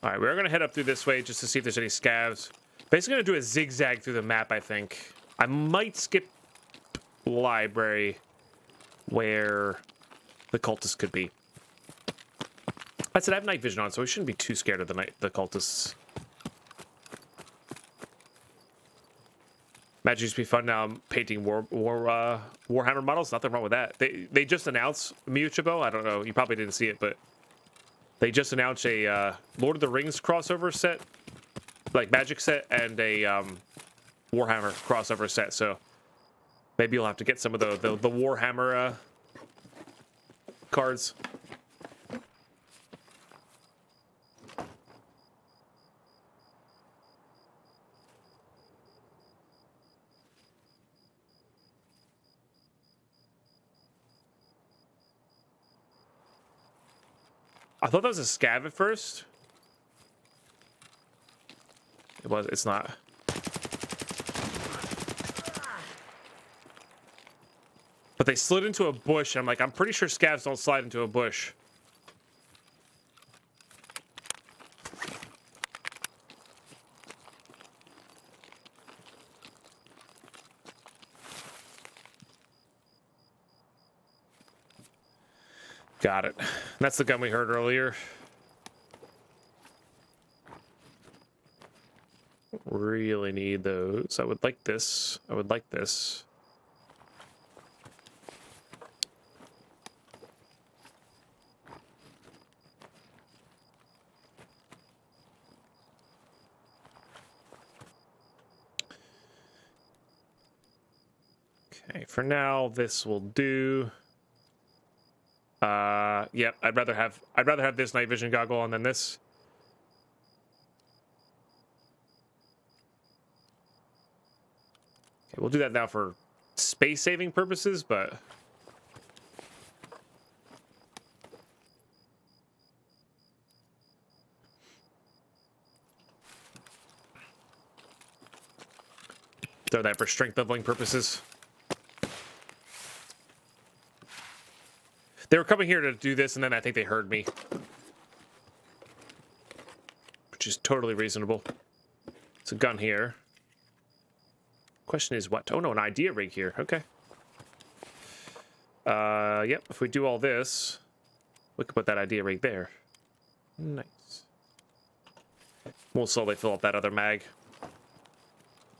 All right, we're going to head up through this way just to see if there's any scavs. Basically going to do a zigzag through the map, I think. I might skip library where the cultists could be. I said I have night vision on, so we shouldn't be too scared of the cultists. Magic used to be fun. Now I'm painting Warhammer models. Nothing wrong with that. They just announced Miyuchibo. I don't know. You probably didn't see it, but they just announced a Lord of the Rings crossover set like magic set and a Warhammer crossover set. So maybe you'll have to get some of the Warhammer cards. I thought that was a scav at first. It's not. But they slid into a bush. I'm like, I'm pretty sure scavs don't slide into a bush. Got it. That's the gun we heard earlier. Really need those. I would like this. I would like this. Okay, for now, this will do. Yep, I'd rather have this night vision goggle on than this. Okay, we'll do that now for space saving purposes, but throw that for strength leveling purposes. They were coming here to do this, and then I think they heard me. Which is totally reasonable. It's a gun here. Question is what? Oh no, an idea rig here. Okay. Yep, if we do all this, we can put that idea rig there. Nice. We'll slowly fill up that other mag.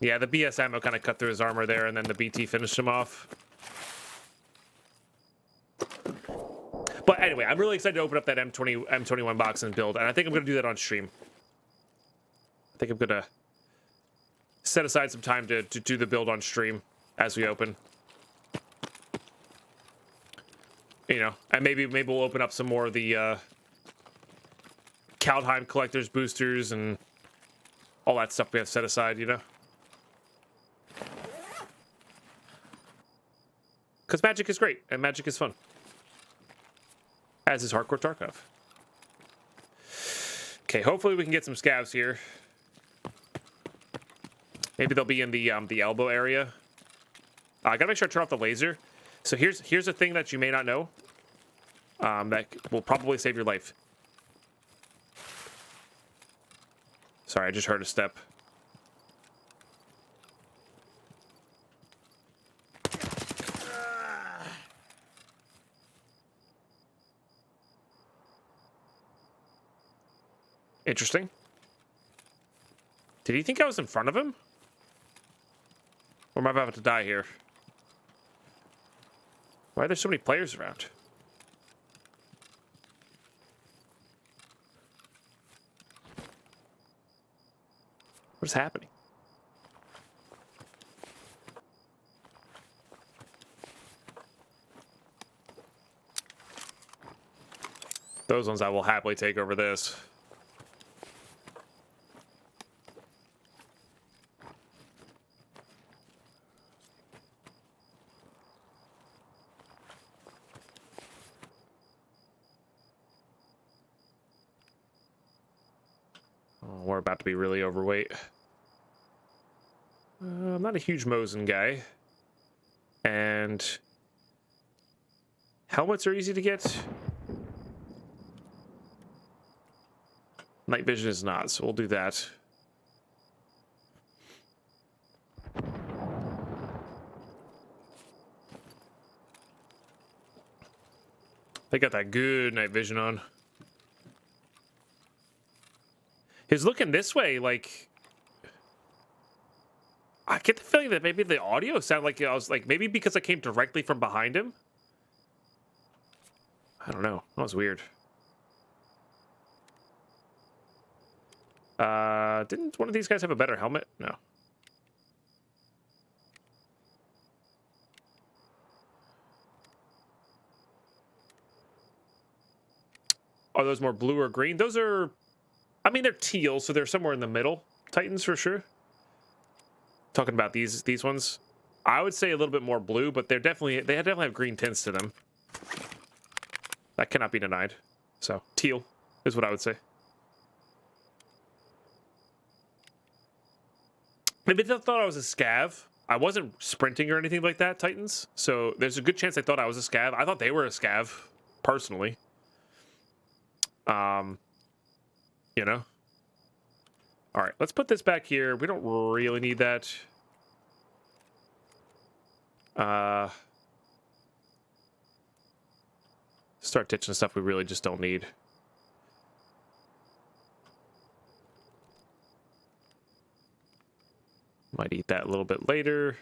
Yeah, the BS ammo kind of cut through his armor there, and then the BT finished him off. But anyway, I'm really excited to open up that M21 box and build, and I think I'm going to do that on stream. I think I'm going to set aside some time to do the build on stream as we open. You know, and maybe we'll open up some more of the Kaldheim collectors boosters and all that stuff we have set aside, you know? Because magic is great, and magic is fun. As is hardcore Tarkov. Okay, hopefully we can get some scavs here. Maybe they'll be in the elbow area. I gotta make sure I turn off the laser. So here's a thing that you may not know. That will probably save your life. Sorry, I just heard a step. Interesting. Did he think I was in front of him? Or am I about to die here? Why are there so many players around? What's happening? Those ones I will happily take over this. We're about to be really overweight. I'm not a huge Mosin guy. And helmets are easy to get. Night vision is not, so we'll do that. They got that good night vision on. He's looking this way, like... I get the feeling that maybe the audio sounded like I was like, maybe because I came directly from behind him? I don't know. That was weird. Didn't one of these guys have a better helmet? No. Are those more blue or green? Those are, I mean, they're teal, so they're somewhere in the middle. Titans for sure. Talking about these ones, I would say a little bit more blue, but they definitely have green tints to them. That cannot be denied. So teal is what I would say. Maybe they thought I was a scav. I wasn't sprinting or anything like that, Titans. So there's a good chance they thought I was a scav. I thought they were a scav, personally. You know. All right, let's put this back here. We don't really need that. Start ditching stuff we really just don't need. Might eat that a little bit later.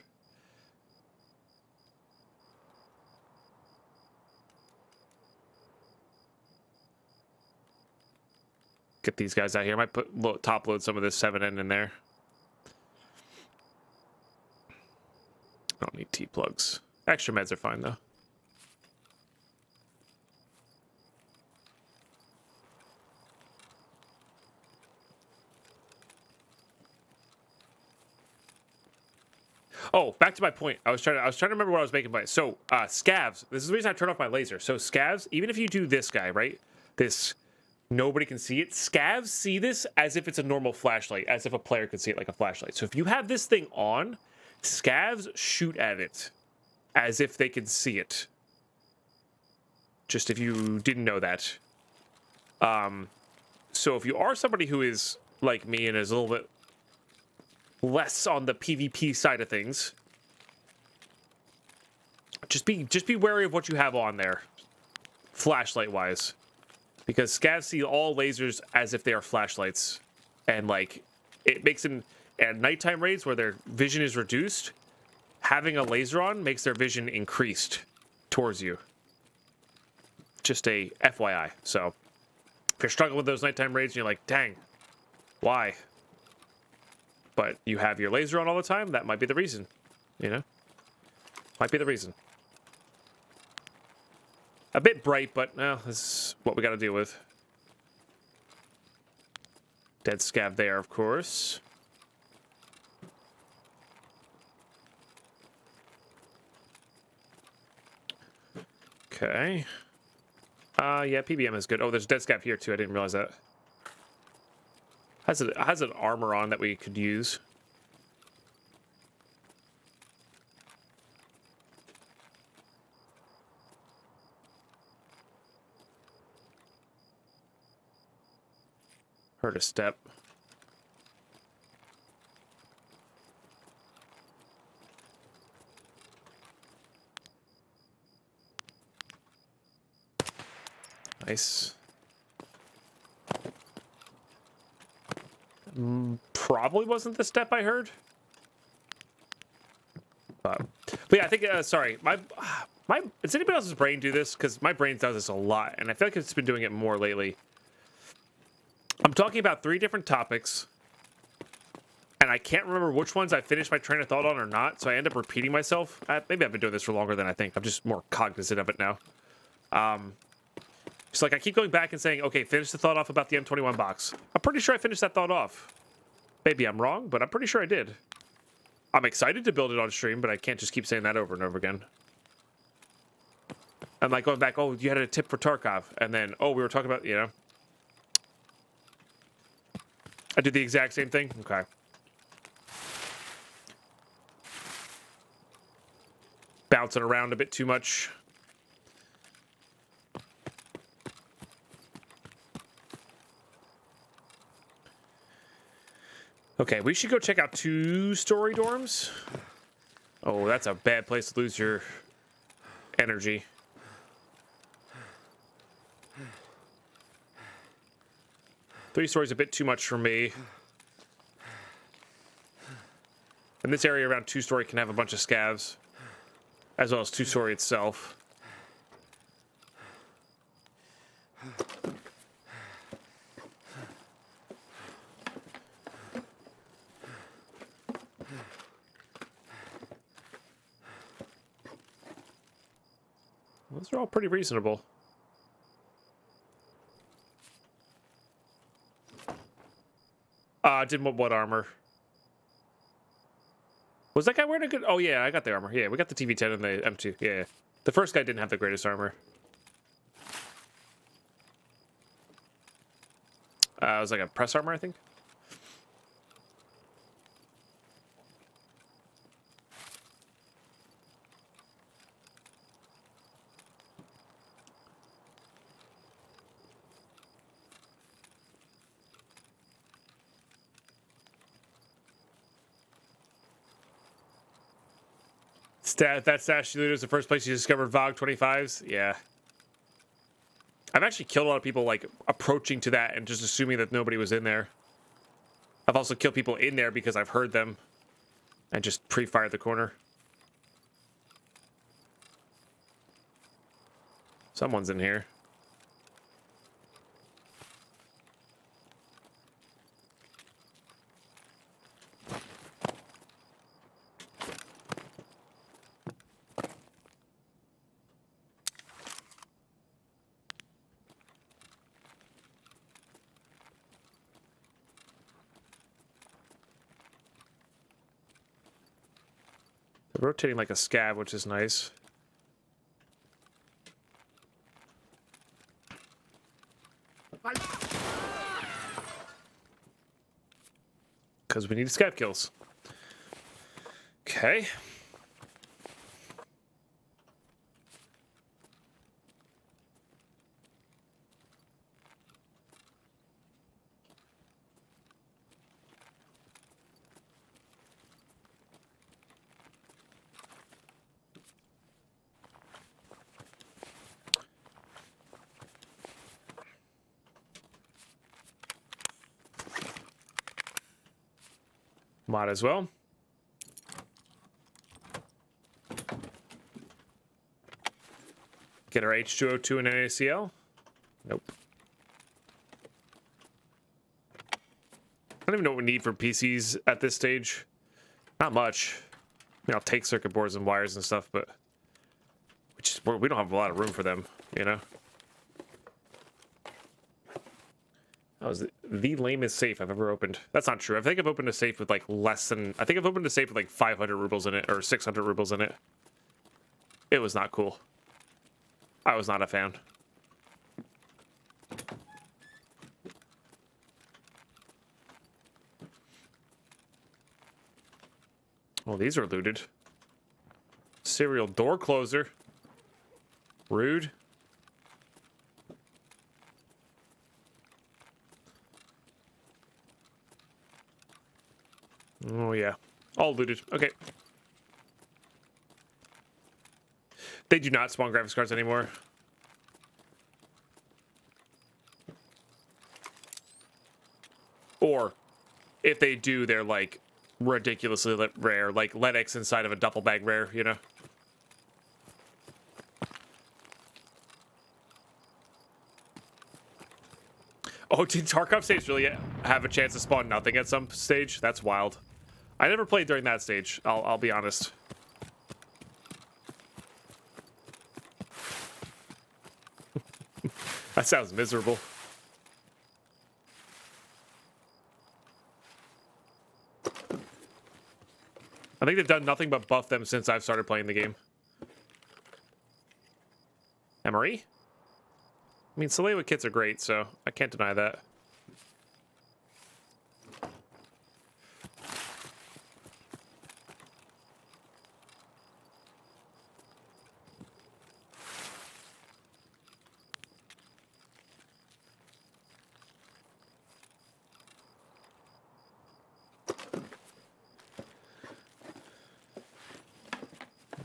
Get these guys out here. I might top load some of this 7N in there. I don't need T-plugs. Extra meds are fine, though. Oh, back to my point. I was trying to remember what I was making by it. So, scavs. This is the reason I turned off my laser. So, scavs, even if you do this guy, right? This, nobody can see it. Scavs see this as if it's a normal flashlight, as if a player could see it like a flashlight. So, if you have this thing on, scavs shoot at it as if they can see it. Just if you didn't know that. So, if you are somebody who is like me and is a little bit less on the PvP side of things, just be wary of what you have on there, flashlight wise, because scavs see all lasers as if they are flashlights, and like it makes them at nighttime raids where their vision is reduced. Having a laser on makes their vision increased towards you. Just a FYI. So if you're struggling with those nighttime raids and you're like, dang, why? But you have your laser on all the time, that might be the reason, you know? Might be the reason. A bit bright, but, well, this is what we got to deal with. Dead scav there, of course. Okay. Yeah, PBM is good. Oh, there's dead scav here, too. I didn't realize that. Has an armor on that we could use. Heard a step. Nice. Probably wasn't the step I heard. But yeah, I think, sorry, does anybody else's brain do this? Because my brain does this a lot, and I feel like it's been doing it more lately. I'm talking about 3 different topics, and I can't remember which ones I finished my train of thought on or not, so I end up repeating myself. Maybe I've been doing this for longer than I think. I'm just more cognizant of it now. It's like I keep going back and saying, okay, finish the thought off about the M21 box. I'm pretty sure I finished that thought off. Maybe I'm wrong, but I'm pretty sure I did. I'm excited to build it on stream, but I can't just keep saying that over and over again. I'm like going back, oh, you had a tip for Tarkov, and then, oh, we were talking about, you know. I did the exact same thing? Okay. Bouncing around a bit too much. Okay, we should go check out 2-story dorms. Oh, that's a bad place to lose your energy. Three stories a bit too much for me. And this area around 2-story can have a bunch of scavs, as well as 2-story itself. Those are all pretty reasonable. Did what armor? Was that guy wearing a good... Oh, yeah, I got the armor. Yeah, we got the TV-10 and the M2. Yeah. The first guy didn't have the greatest armor. It was like a press armor, I think. That stash loot is the first place you discovered VOG 25s. Yeah. I've actually killed a lot of people, like, approaching to that and just assuming that nobody was in there. I've also killed people in there because I've heard them and just pre-fired the corner. Someone's in here. They're rotating like a scab, which is nice. Because we need scab kills. Okay. Might as well. Get our H2O2 and NaCl. Nope. I don't even know what we need for PCs at this stage. Not much. I mean, I'll take circuit boards and wires and stuff, but we don't have a lot of room for them, you know? That was the lamest safe I've ever opened. That's not true. I think I've opened a safe with like less than... I think I've opened a safe with like 500 rubles in it, or 600 rubles in it. It was not cool. I was not a fan. Well, these are looted. Serial door closer. Rude. Oh, yeah. All looted. Okay. They do not spawn graphics cards anymore. Or, if they do, they're, like, ridiculously rare. Like, Linux inside of a duffel bag rare, you know? Oh, did Tarkov stage really have a chance to spawn nothing at some stage? That's wild. I never played during that stage. I'll be honest. That sounds miserable. I think they've done nothing but buff them since I've started playing the game. MRE? I mean, Salewa kits are great, so I can't deny that.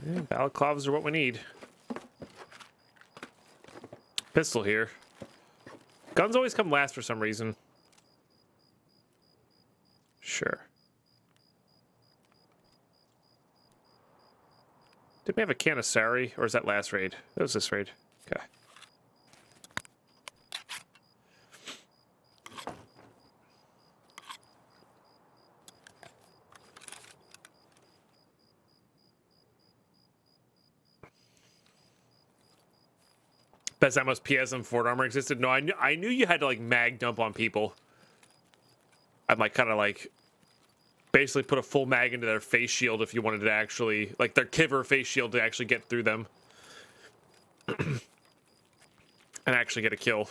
Yeah, Balaclavs are what we need. Pistol here. Guns always come last for some reason. Sure. Did we have a can of Sari, or is that last raid? That was this raid. Okay. That's how much PS and Ford armor existed. No, I knew you had to like mag dump on people. I'd like kind of like basically put a full mag into their face shield if you wanted to actually like their Kiver face shield to actually get through them and actually get a kill,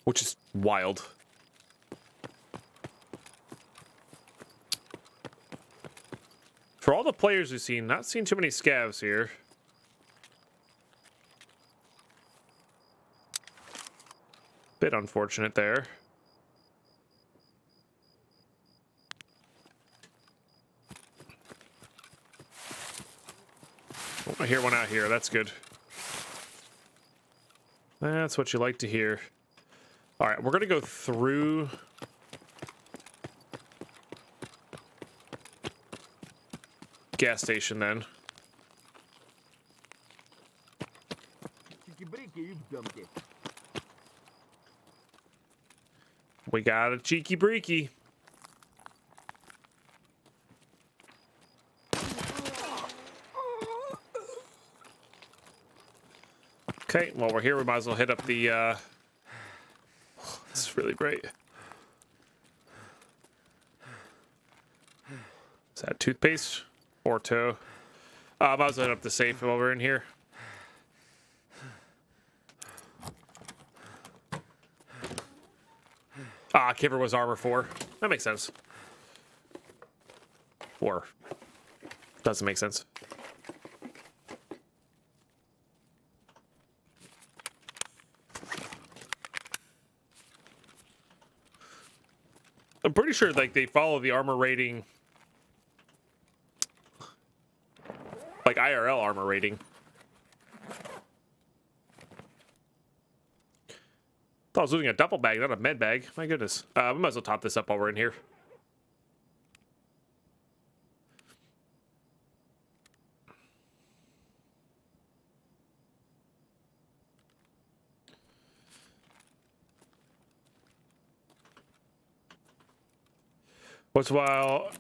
which is wild. For all the players we've seen, not seen too many scavs here. Bit unfortunate there. Oh, I hear one out here. That's good. That's what you like to hear. All right, we're going to go through... gas station then. We got a cheeky breaky. Okay, while we're here, we might as well hit up the, this is really bright. Is that toothpaste? Or toe? I might as well hit up the safe while we're in here. Ah, Kiver was armor 4. That makes sense. Or doesn't make sense. I'm pretty sure like they follow the armor rating, like IRL armor rating. Thought I was losing a duffel bag, not a med bag. My goodness. We might as well top this up while we're in here. While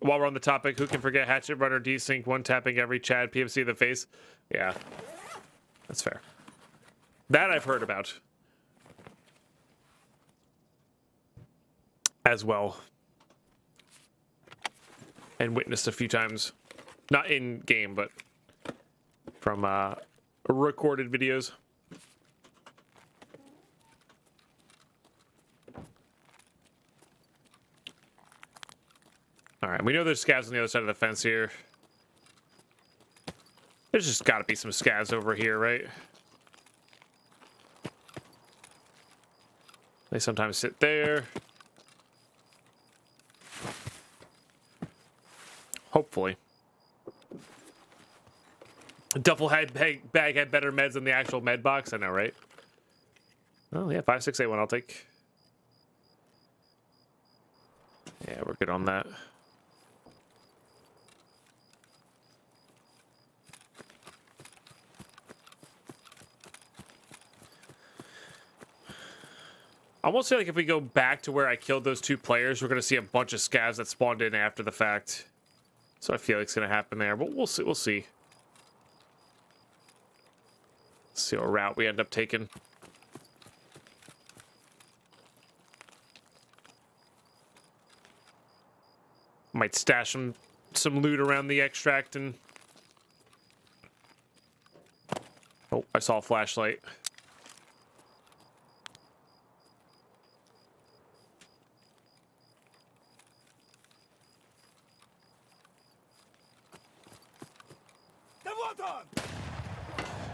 we're on the topic, who can forget Hatchet Runner desync one tapping every Chad PMC in the face? Yeah, that's fair. That I've heard about as well, and witnessed a few times, not in game, but from recorded videos. All right, we know there's scavs on the other side of the fence here. There's just got to be some scavs over here, right? They sometimes sit there. Hopefully. Duffel bag had better meds than the actual med box. I know, right? Oh, yeah, 5681 I'll take. Yeah, we're good on that. I won't say like if we go back to where I killed those two players, we're going to see a bunch of scavs that spawned in after the fact. So I feel like it's going to happen there, but we'll see. We'll see. Let's see what route we end up taking. Might stash some loot around the extract and... Oh, I saw a flashlight.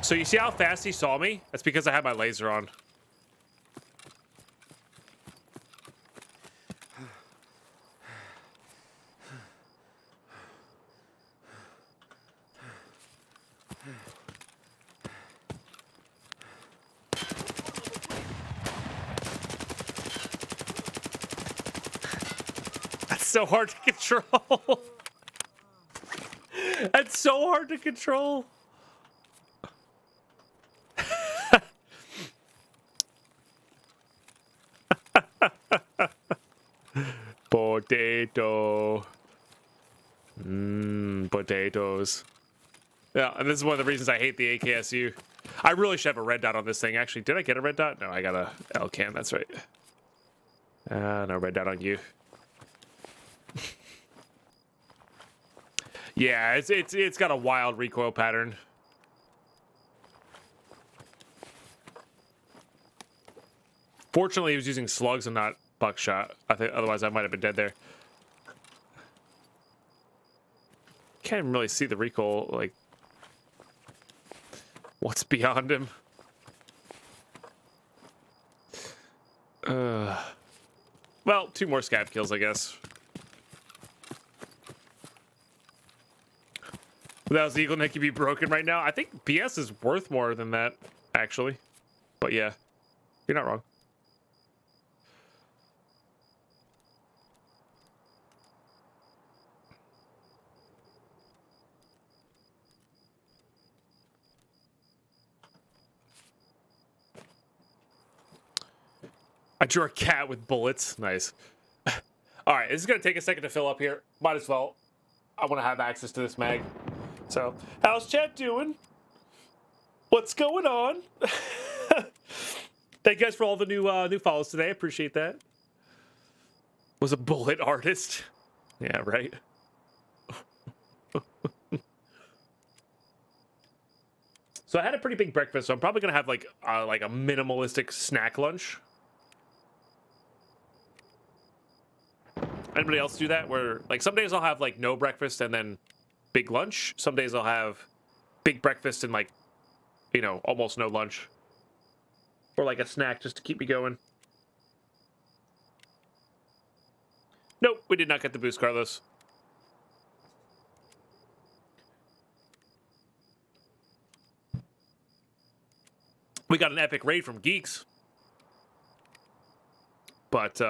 So you see how fast he saw me? That's because I had my laser on. That's so hard to control. That's so hard to control. Potato. Potatoes. Yeah, and this is one of the reasons I hate the AKSU. I really should have a red dot on this thing. Actually, did I get a red dot? No, I got a L can. That's right. No red dot on you. Yeah, it's got a wild recoil pattern. Fortunately, he was using slugs and not buckshot. I think otherwise I might have been dead there. Can't even really see the recoil, like what's beyond him. Well, 2 more scav kills, I guess. Without Eagle Nick, you'd be broken right now. I think BS is worth more than that, actually. But yeah, you're not wrong. I drew a cat with bullets. Nice. All right, this is going to take a second to fill up here. Might as well. I want to have access to this mag. So, how's chat doing? What's going on? Thank you guys for all the new follows today. I appreciate that. Was a bullet artist. Yeah, right. So I had a pretty big breakfast, so I'm probably going to have like a minimalistic snack lunch. Anybody else do that? Where like some days I'll have like no breakfast and then big lunch. Some days I'll have big breakfast and like, you know, almost no lunch. Or like a snack just to keep me going. Nope, we did not get the boost, Carlos. We got an epic raid from Geeks. But,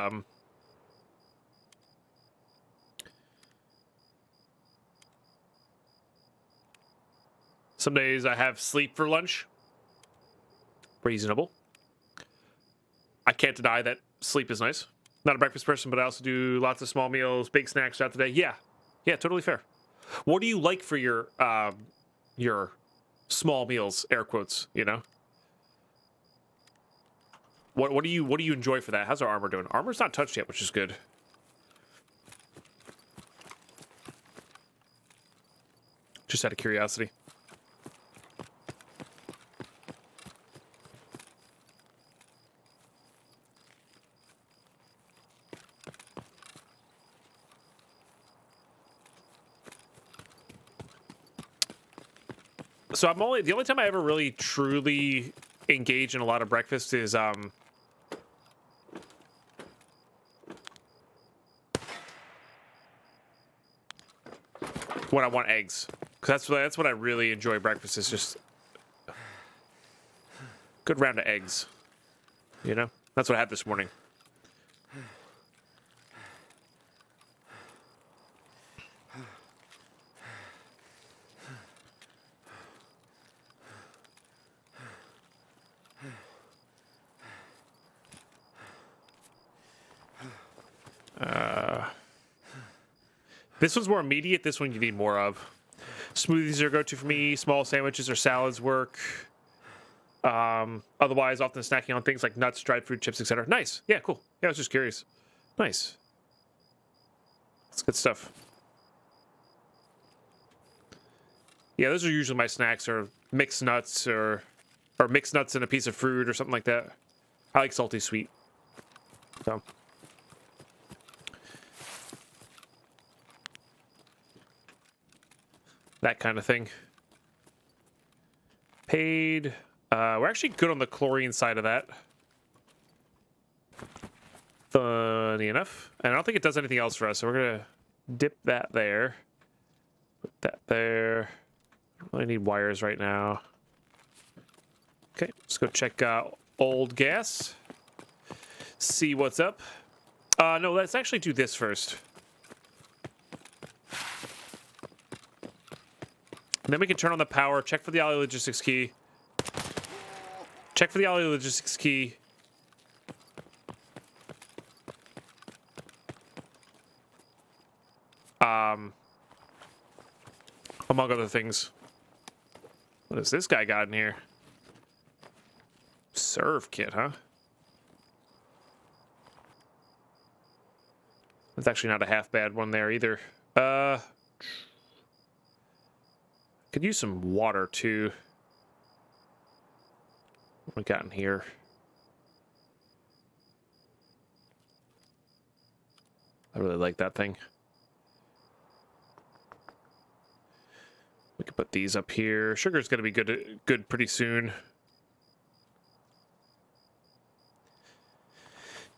some days I have sleep for lunch. Reasonable. I can't deny that sleep is nice. Not a breakfast person, but I also do lots of small meals, big snacks throughout the day. Yeah, totally fair. What do you like for your small meals? Air quotes. You know. What do you enjoy for that? How's our armor doing? Armor's not touched yet, which is good. Just out of curiosity. So the only time I ever really truly engage in a lot of breakfast is when I want eggs, because that's what I really enjoy. Breakfast is just good round of eggs, you know. That's what I had this morning. This one's more immediate. This one you need more of. Smoothies are a go-to for me. Small sandwiches or salads work. Otherwise, often snacking on things like nuts, dried fruit, chips, etc. Nice. Yeah, cool. Yeah, I was just curious. Nice. That's good stuff. Yeah, those are usually my snacks, or mixed nuts, or mixed nuts and a piece of fruit, or something like that. I like salty sweet. So. That kind of thing. Paid. We're actually good on the chlorine side of that. Funny enough. And I don't think it does anything else for us, so we're going to dip that there. Put that there. I need wires right now. Okay, let's go check old gas. See what's up. No, let's actually do this first. And then we can turn on the power, check for the alley logistics key. Check for the alley logistics key. Among other things. What has this guy got in here? Conserve kit, huh? That's actually not a half bad one there either. Could use some water too. What we got in here? I really like that thing. We can put these up here. Sugar's gonna be good pretty soon.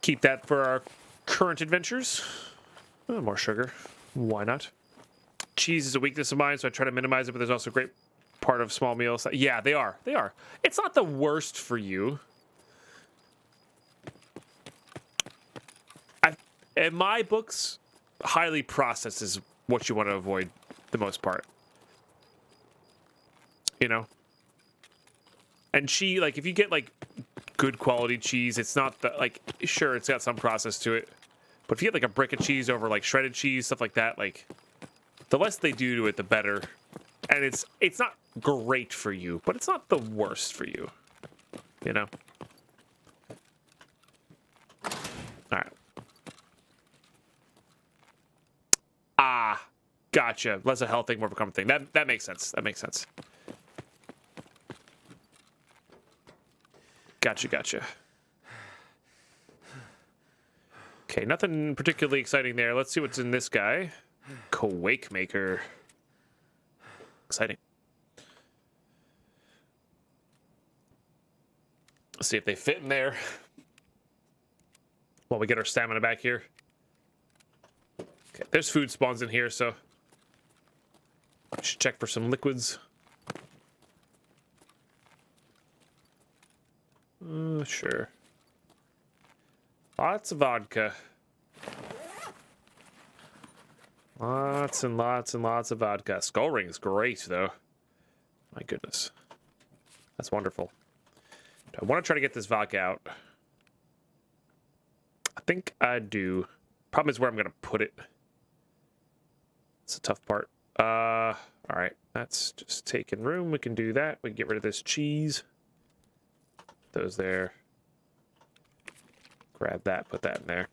Keep that for our current adventures. Oh, more sugar. Why not? Cheese is a weakness of mine, so I try to minimize it, but there's also a great part of small meals. Yeah, they are. They are. It's not the worst for you. In my books, highly processed is what you want to avoid the most part. You know? And like, if you get, like, good quality cheese, it's not the, like, sure, it's got some process to it. But if you get, like, a brick of cheese over, like, shredded cheese, stuff like that, like, the less they do to it, the better. And it's not great for you, but it's not the worst for you. You know? Alright. Ah, gotcha. Less a health thing, more of a comfort thing. That makes sense. That makes sense. Gotcha. Okay, nothing particularly exciting there. Let's see what's in this guy. Quake Maker. Exciting. Let's see if they fit in there. While we get our stamina back here. Okay, there's food spawns in here, so I should check for some liquids. Sure. Lots of vodka. Lots and lots and lots of vodka. Skull ring's great, though. My goodness. That's wonderful. I want to try to get this vodka out. I think I do. Problem is where I'm going to put it. It's a tough part. All right. That's just taking room. We can do that. We can get rid of this cheese. Put those there. Grab that. Put that in there.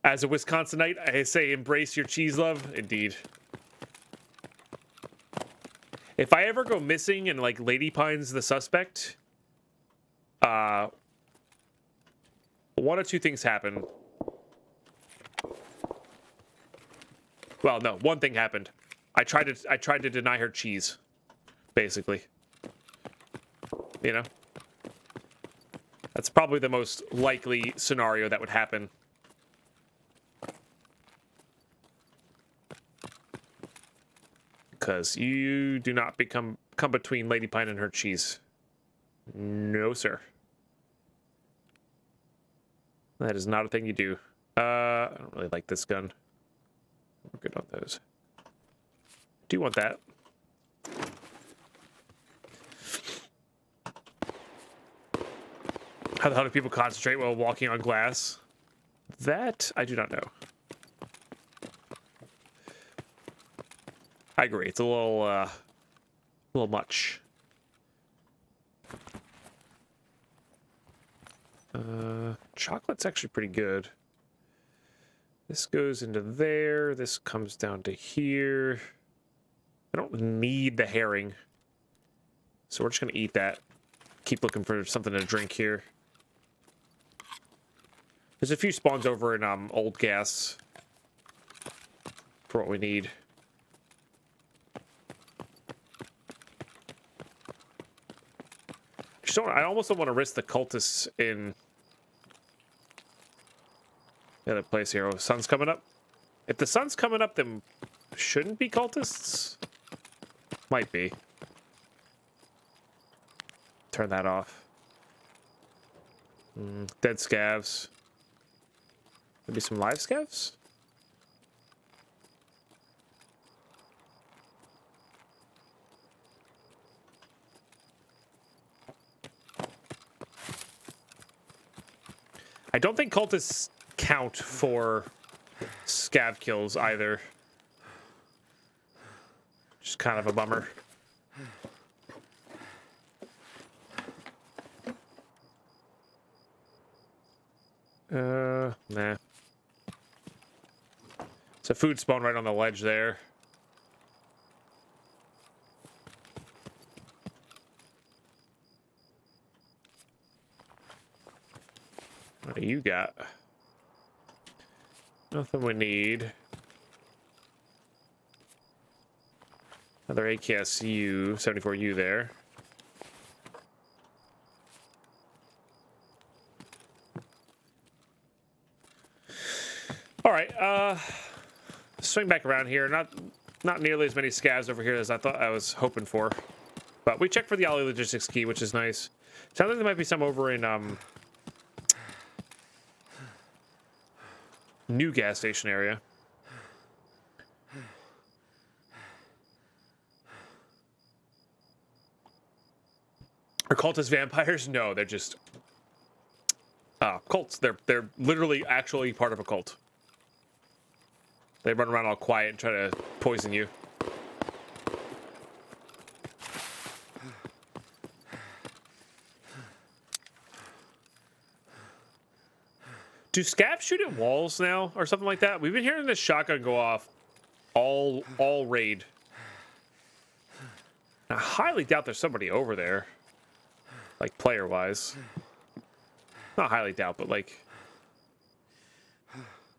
As a Wisconsinite, I say embrace your cheese love. Indeed. If I ever go missing and, like, Lady Pine's the suspect, one of two things happen. Well, no, one thing happened. I tried to deny her cheese, basically. You know? That's probably the most likely scenario that would happen. Because you do not come between Lady Pine and her cheese. No, sir. That is not a thing you do. I don't really like this gun. We're good on those. Do you want that? How the hell do people concentrate while walking on glass? That I do not know. I agree. It's a little much. Chocolate's actually pretty good. This goes into there. This comes down to here. I don't need the herring, so we're just gonna eat that. Keep looking for something to drink here. There's a few spawns over in old gas for what we need. I almost don't want to risk the cultists in the other place here. Oh, the sun's coming up. If the sun's coming up, then shouldn't be cultists? Might be. Turn that off. Dead scavs. Maybe some live scavs? I don't think cultists count for scav kills either. Just kind of a bummer. Nah. It's a food spawn right on the ledge there. What do you got? Nothing we need. Another AKSU, 74U there. All right, swing back around here. Not nearly as many scavs over here as I thought I was hoping for. But we checked for the Ollie logistics key, which is nice. Sounds like there might be some over in new gas station area. Are cultist vampires? No, they're just cults. They're literally actually part of a cult. They run around all quiet and try to poison you. Do scavs shoot at walls now or something like that? We've been hearing this shotgun go off all raid. I highly doubt there's somebody over there. Like player-wise. Not highly doubt, but like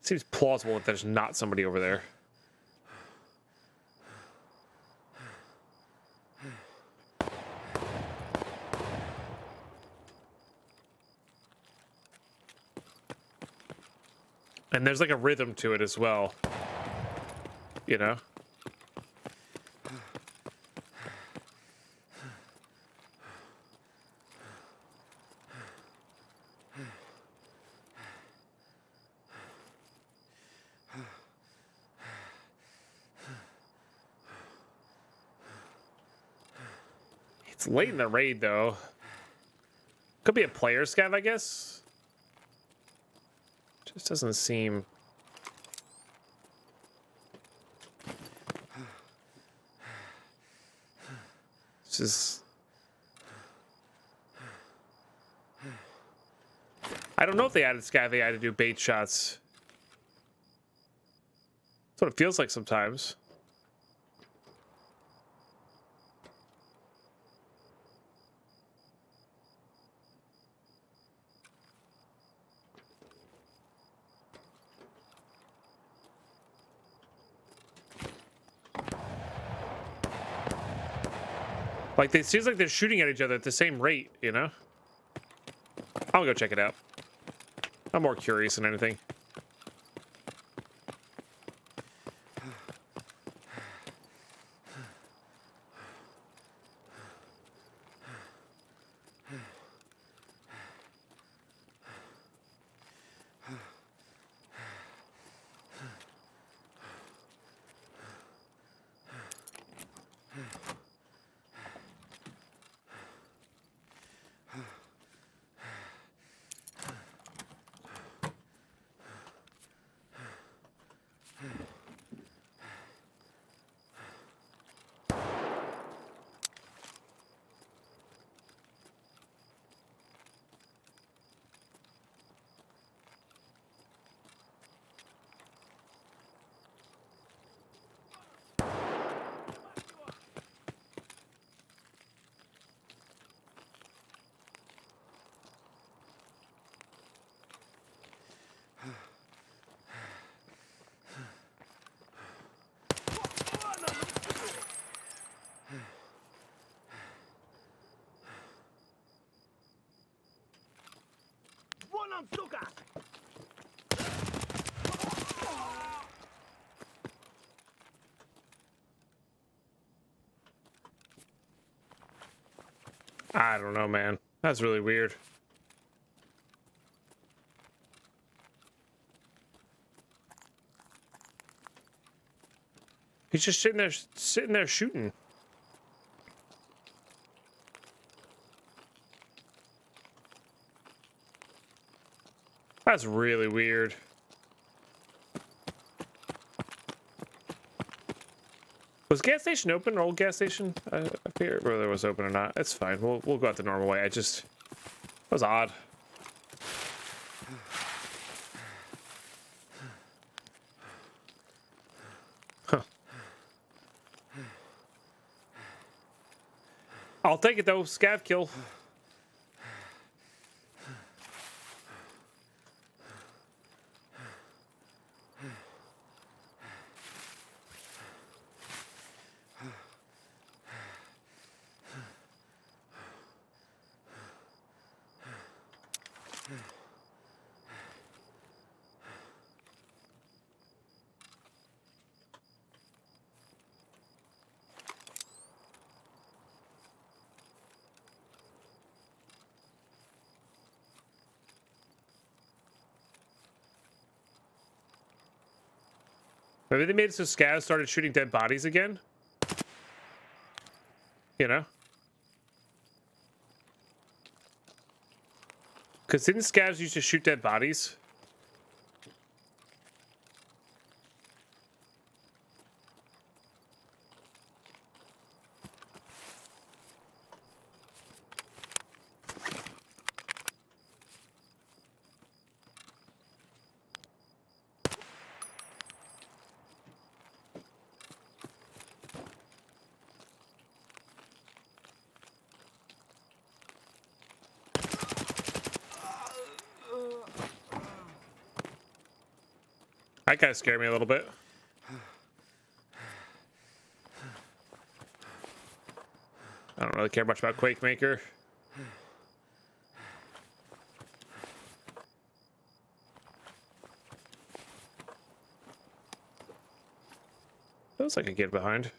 seems plausible that there's not somebody over there. And there's like a rhythm to it as well. You know? It's late in the raid, though. Could be a player scav, I guess. Just doesn't seem... It's just... I don't know if they added scav, they had to do bait shots. That's what it feels like sometimes. Like, it seems like they're shooting at each other at the same rate, you know? I'll go check it out. I'm more curious than anything. I don't know, man. That's really weird. He's just sitting there shooting. That's really weird. Was gas station open? Old gas station? I forget whether it was open or not. It's fine. We'll go out the normal way. That was odd. Huh. I'll take it though. Scav kill. Maybe they made it so scavs started shooting dead bodies again. You know? Because didn't scavs used to shoot dead bodies? That guy scared me a little bit. I don't really care much about Quake Maker. Feels like a kid behind.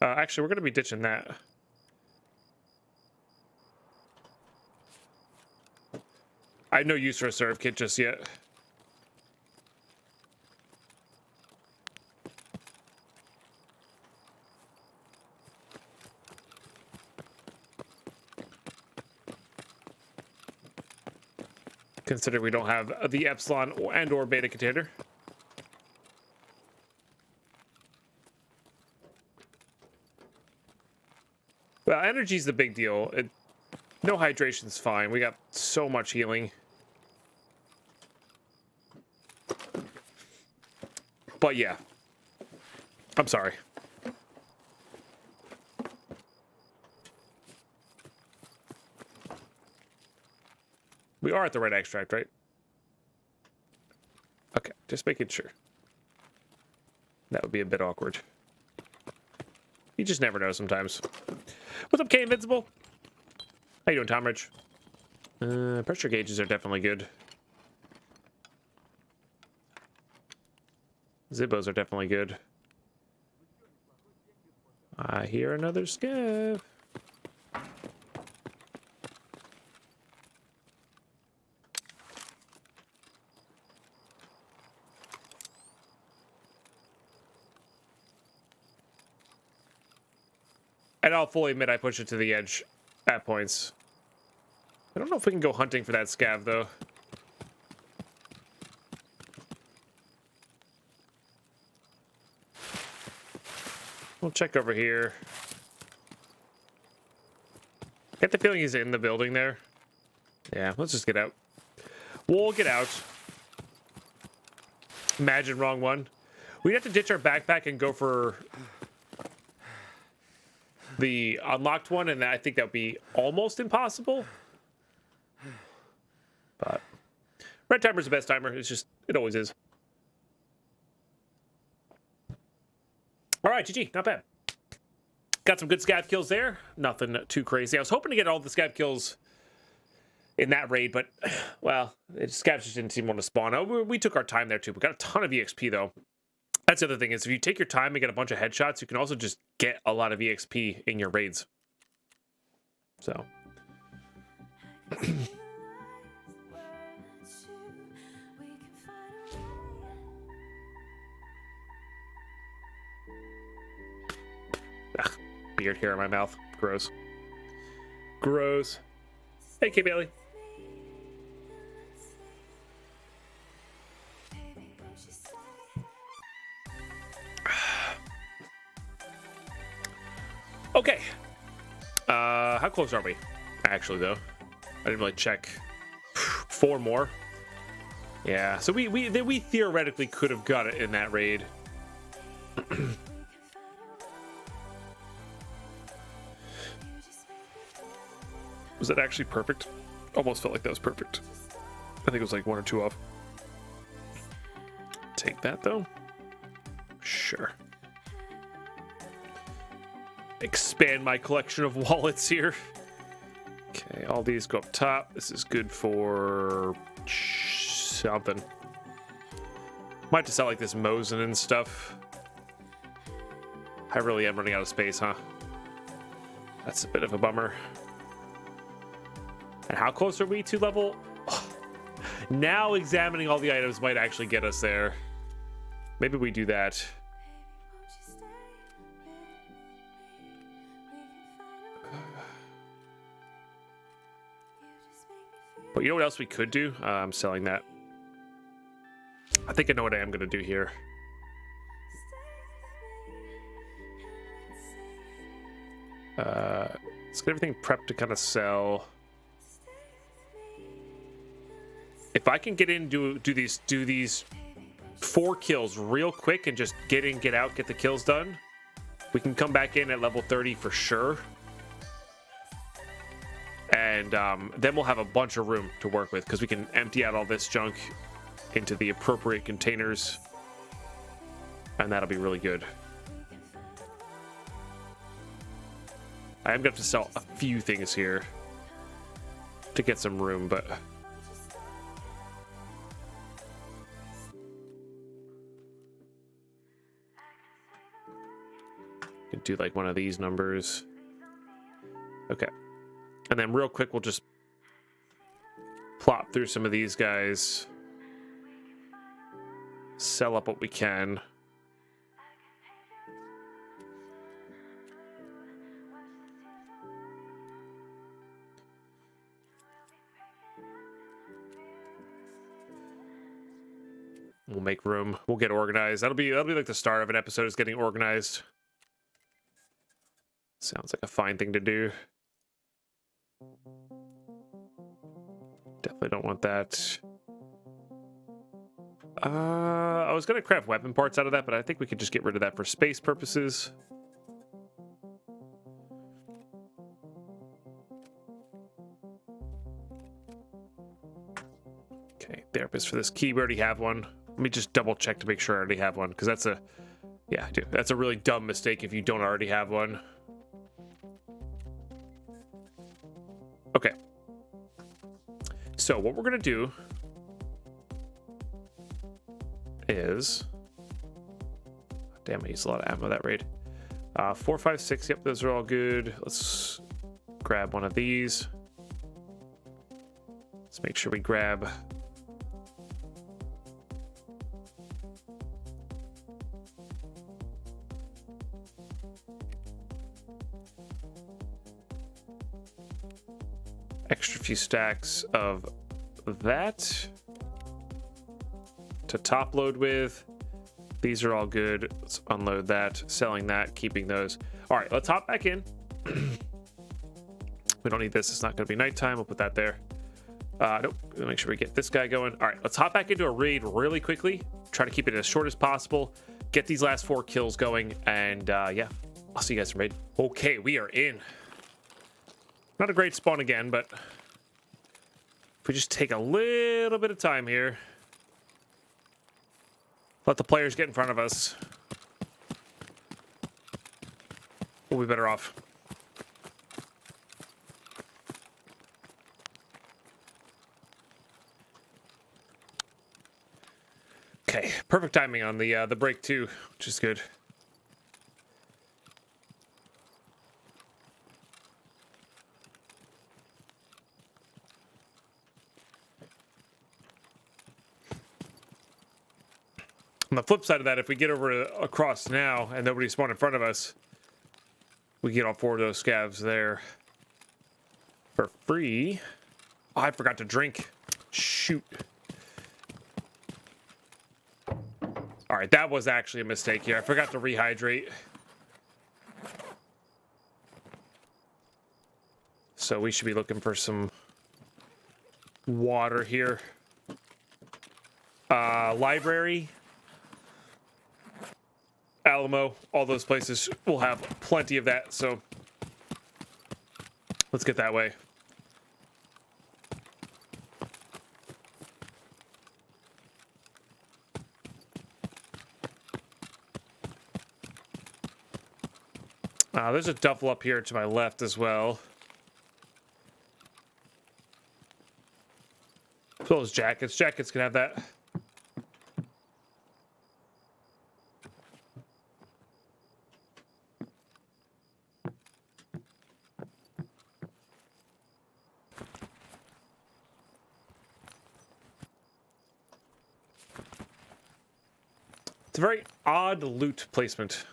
Actually, we're going to be ditching that. I have no use for a serve kit just yet. Consider we don't have the Epsilon and or Beta container. Well, energy's the big deal. No hydration's fine. We got so much healing. But yeah. I'm sorry. We are at the right extract, right? Okay, just making sure. That would be a bit awkward. You just never know sometimes. What's up, K Invincible? How you doing, Tom Rich? Pressure gauges are definitely good. Zibbos are definitely good. I hear another scav. And I'll fully admit I push it to the edge at points. I don't know if we can go hunting for that scav, though. We'll check over here. I get the feeling he's in the building there. Yeah, let's just get out. We'll get out. Imagine wrong one. We'd have to ditch our backpack and go for the unlocked one, and I think that would be almost impossible. But red timer's the best timer. It's just, it always is. All right, GG, not bad. Got some good scav kills there. Nothing too crazy. I was hoping to get all the scav kills in that raid, but, well, scavs just didn't seem to want to spawn. Oh, we took our time there, too. We got a ton of EXP, though. That's the other thing, is if you take your time and get a bunch of headshots, you can also just get a lot of EXP in your raids. So. Ugh, beard hair in my mouth. Gross. Gross. Hey, K Bailey. Okay. How close are we? Actually, though, I didn't really check. 4 more. Yeah, so we theoretically could have got it in that raid. Was that actually perfect? Almost felt like that was perfect. I think it was like 1 or 2 off. Take that though. Sure. Expand my collection of wallets here. Okay, all these go up top. This is good for something. Might have to sell like this Mosin and stuff. I really am running out of space, huh? That's a bit of a bummer. And how close are we to level? Oh, now examining all the items might actually get us there. Maybe we do that. But you know what else we could do? I'm selling that. I think I know what I am going to do here. Let's get everything prepped to kind of sell. If I can get in, do these 4 kills real quick and just get in, get out, get the kills done, we can come back in at level 30 for sure. And then we'll have a bunch of room to work with because we can empty out all this junk into the appropriate containers. And that'll be really good. I am going to have to sell a few things here to get some room, but... Could do like one of these numbers. Okay. And then real quick, we'll just plop through some of these guys. Sell up what we can. We'll make room. We'll get organized. That'll be like the start of an episode, is getting organized. Sounds like a fine thing to do. Definitely don't want that. I was gonna craft weapon parts out of that, but I think we could just get rid of that for space purposes. Okay, therapist for this key. We already have one. Let me just double check to make sure I already have one, because that's a, yeah, dude, that's a really dumb mistake if you don't already have one. Okay. So what we're gonna do is, damn, I used a lot of ammo that raid. 4, 5, 6. Yep, those are all good. Let's grab one of these. Let's make sure we grab extra few stacks of that to top load with. These are all good. Let's unload that, selling that, keeping those. All right, let's hop back in. We don't need this. It's not going to be nighttime. We'll put that there. Nope. Make sure we get this guy going. All right, let's hop back into a raid really quickly. Try to keep it as short as possible. Get these last 4 kills going, and yeah, I'll see you guys in raid. Okay, we are in. Not a great spawn again, but if we just take a little bit of time here, let the players get in front of us, we'll be better off. Okay, perfect timing on the break too, which is good. On the flip side of that, if we get over across now and nobody spawned in front of us, we get all 4 of those scavs there for free. Oh, I forgot to drink. Shoot. All right, that was actually a mistake here. I forgot to rehydrate. So we should be looking for some water here. Library, Alamo, all those places will have plenty of that, so let's get that way. There's a duffel up here to my left as well. So those jackets. Jackets can have that. It's a very odd loot placement.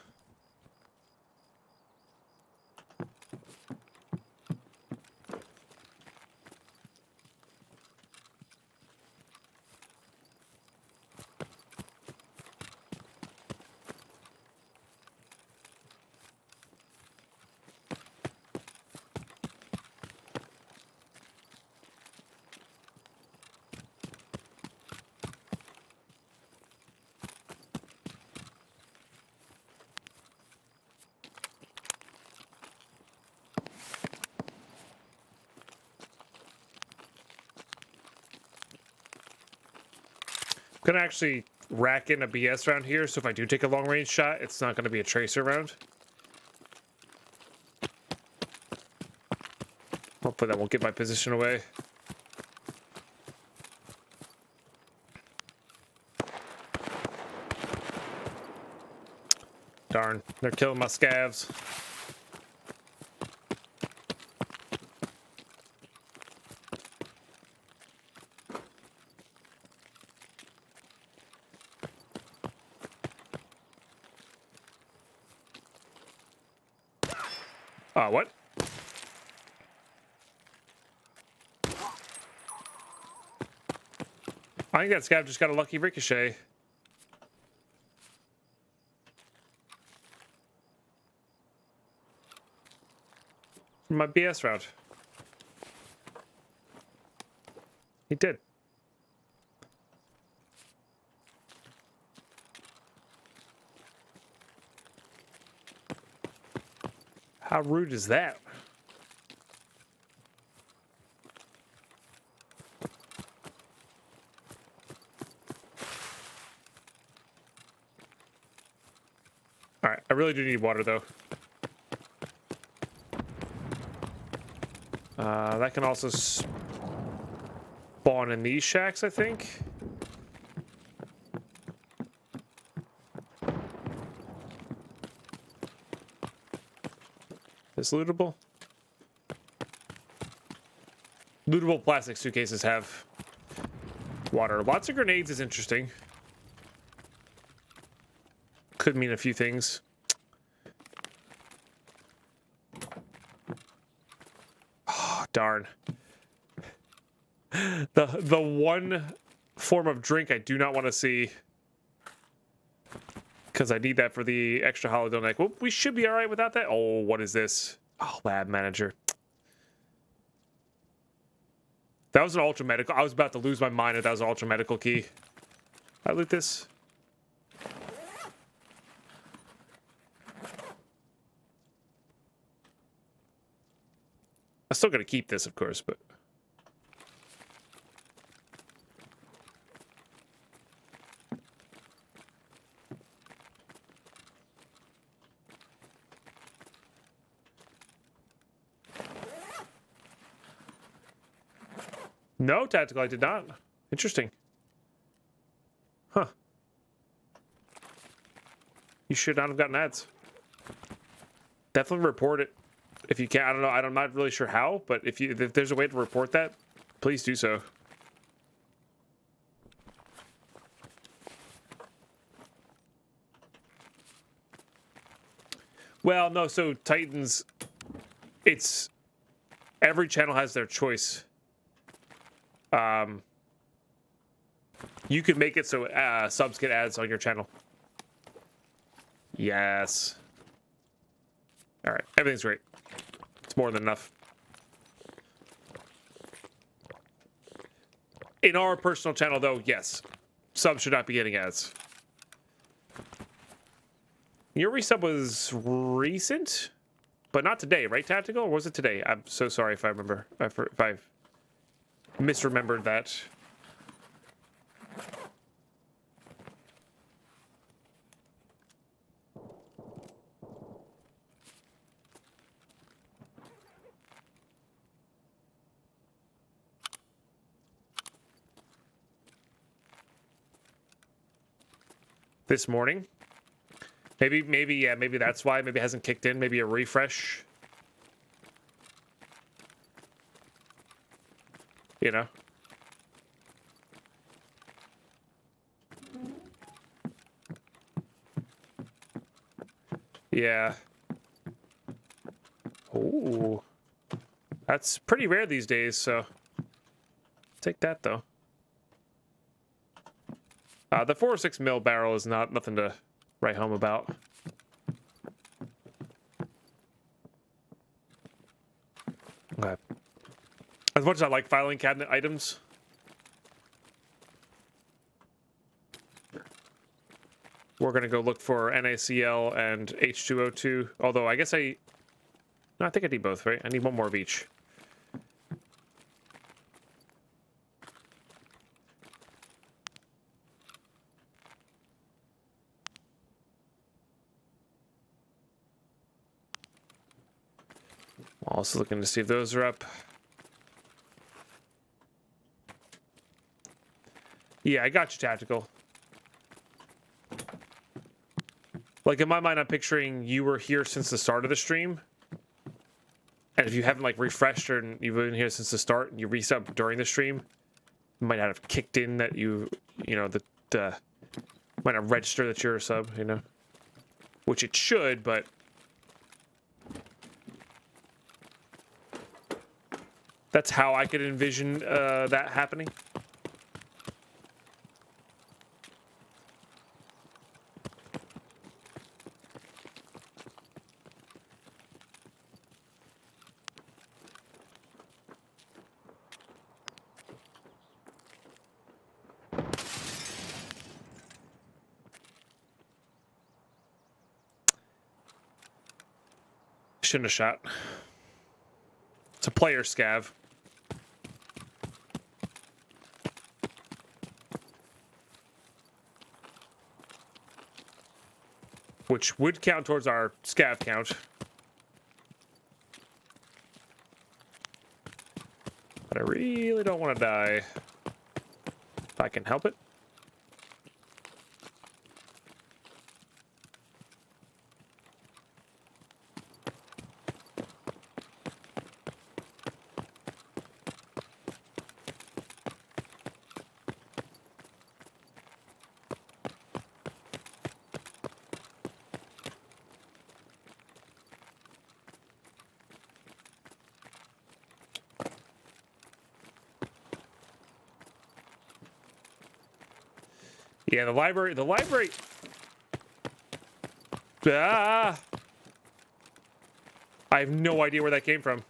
I'm gonna actually rack in a BS round here, so if I do take a long range shot, it's not gonna be a tracer round. Hopefully that won't get my position away. Darn, they're killing my scavs. What? I think that scav just got a lucky ricochet. From my BS round. He did. How rude is that? All right, I really do need water though. That can also spawn in these shacks, I think. Is lootable? Lootable plastic suitcases have water. Lots of grenades is interesting. Could mean a few things. Oh, darn. The one form of drink I do not want to see, because I need that for the extra holiday night. Well, we should be all right without that. Oh, what is this? Oh, lab manager. That was an ultra medical. I was about to lose my mind if that was an ultra medical key. I loot this. I'm still gonna keep this, of course, but. No, tactical, I did not. Interesting. Huh. You should not have gotten ads. Definitely report it if you can. I don't know. I'm not really sure how, but if there's a way to report that, please do so. Well, no. So Titans, it's every channel has their choice. You can make it so subs get ads on your channel. Yes. All right, everything's great. It's more than enough. In our personal channel, though, yes. Subs should not be getting ads. Your resub was recent, but not today, right, Tactical? Or was it today? I'm so sorry if I remember. If I've misremembered that. This morning. Maybe, yeah, maybe that's why. Maybe it hasn't kicked in. Maybe a refresh. You know? Yeah. Ooh. That's pretty rare these days, so... Take that, though. The 406 mil barrel is nothing to write home about. Okay. As much as I like filing cabinet items, we're gonna go look for NaCl and H2O2. Although I guess no, I think I need both, right? I need one more of each. Also looking to see if those are up. Yeah, I got you, Tactical. Like, in my mind, I'm picturing you were here since the start of the stream. And if you haven't, like, refreshed or you've been here since the start and you resub during the stream, you might not have kicked in that you know, might not register that you're a sub, you know? Which it should, but... That's how I could envision that happening. Shouldn't have shot. It's a player scav. Which would count towards our scav count. But I really don't want to die. If I can help it. Yeah, the library. Ah! I have no idea where that came from.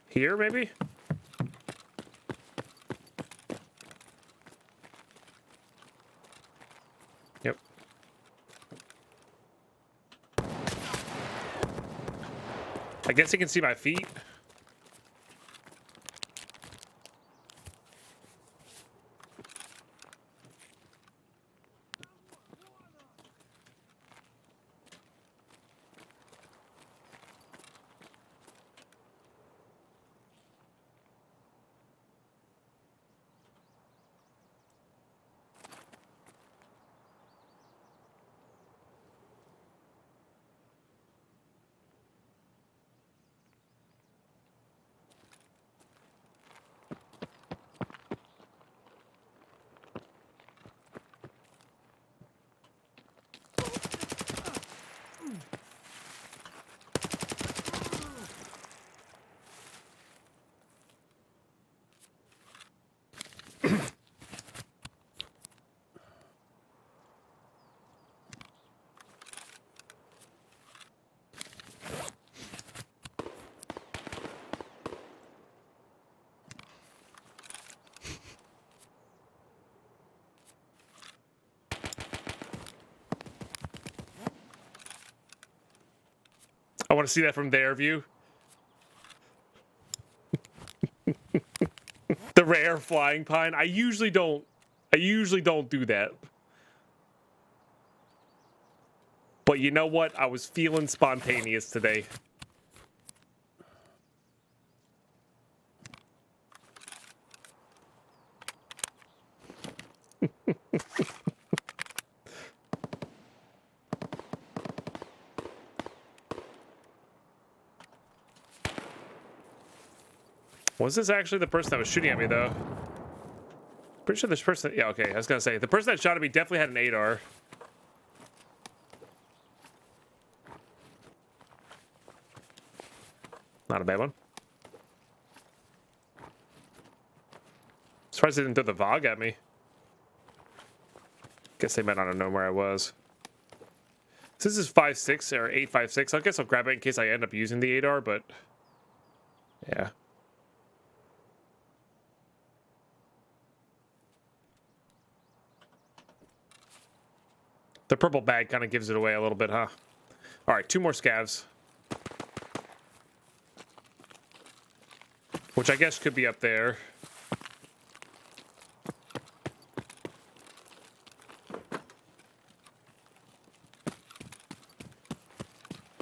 Here, maybe? Yep. I guess you can see my feet. I want to see that from their view. The rare flying pine. I usually don't do that. But you know what? I was feeling spontaneous today. Was this actually the person that was shooting at me, though? Pretty sure this person... Yeah, okay, I was gonna say. The person that shot at me definitely had an ADAR. Not a bad one. Surprised they didn't throw the VOG at me. Guess they might not have known where I was. So this is 5.6 or 8.56. I guess I'll grab it in case I end up using the ADAR, but... Yeah. The purple bag kind of gives it away a little bit, huh? All right, 2 more scavs. Which I guess could be up there.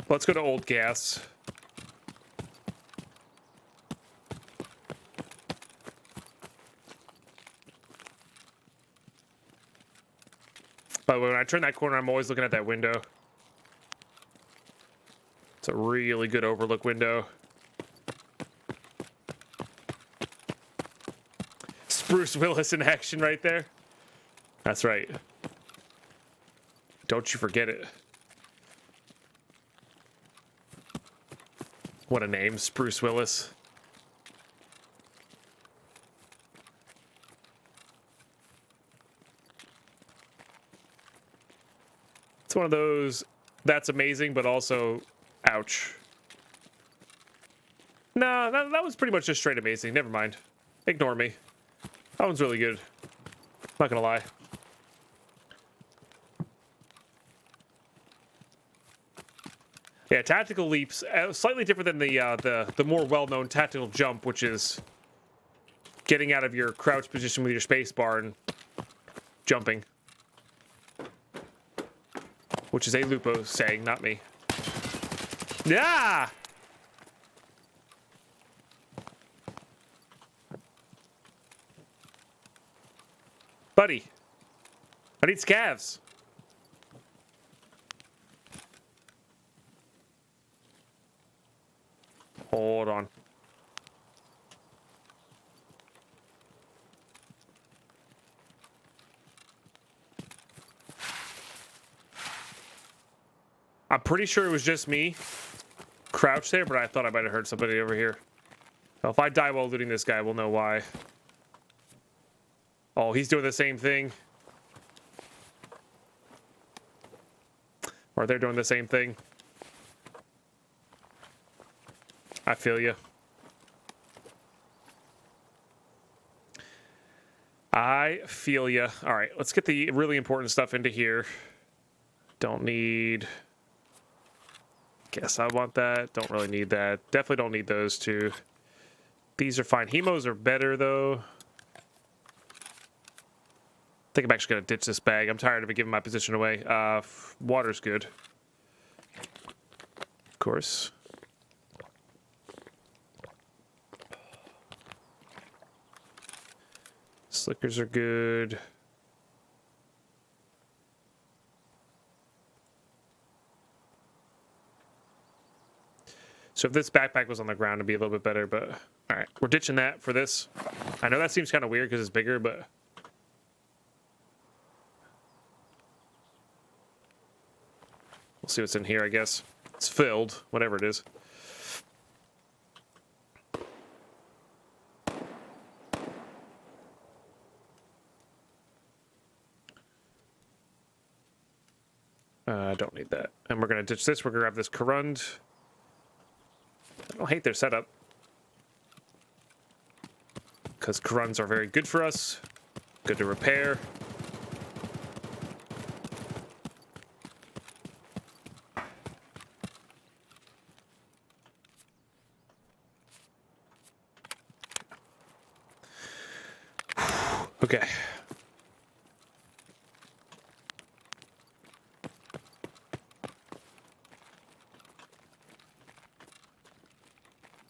Let's go to old gas. By the way, when I turn that corner, I'm always looking at that window. It's a really good overlook window. Bruce Willis in action right there. That's right. Don't you forget it. What a name, Bruce Willis. It's one of those, that's amazing, but also, ouch. No, that was pretty much just straight amazing. Never mind. Ignore me. That one's really good. Not gonna lie. Yeah, tactical leaps, slightly different than the more well-known tactical jump, which is getting out of your crouch position with your space bar and jumping. Which is a Lupo saying, not me. Yeah! Buddy, I need scavs. Hold on. I'm pretty sure it was just me crouched there, but I thought I might have heard somebody over here. Well, if I die while looting this guy, we'll know why. Oh, he's doing the same thing. Or they're doing the same thing. I feel you. I feel you. All right, let's get the really important stuff into here. Don't need... Guess I want that. Don't really need that. Definitely don't need those two. These are fine. Hemos are better, though. I think I'm actually going to ditch this bag. I'm tired of it giving my position away. Water's good. Of course. Slickers are good. So if this backpack was on the ground, it'd be a little bit better, but... Alright, we're ditching that for this. I know that seems kind of weird because it's bigger, but... We'll see what's in here, I guess. It's filled, whatever it is. I don't need that. And we're going to ditch this. We're going to grab this Corund. I don't hate their setup. Because Corunds are very good for us. Good to repair. Okay.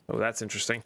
Oh, that's interesting.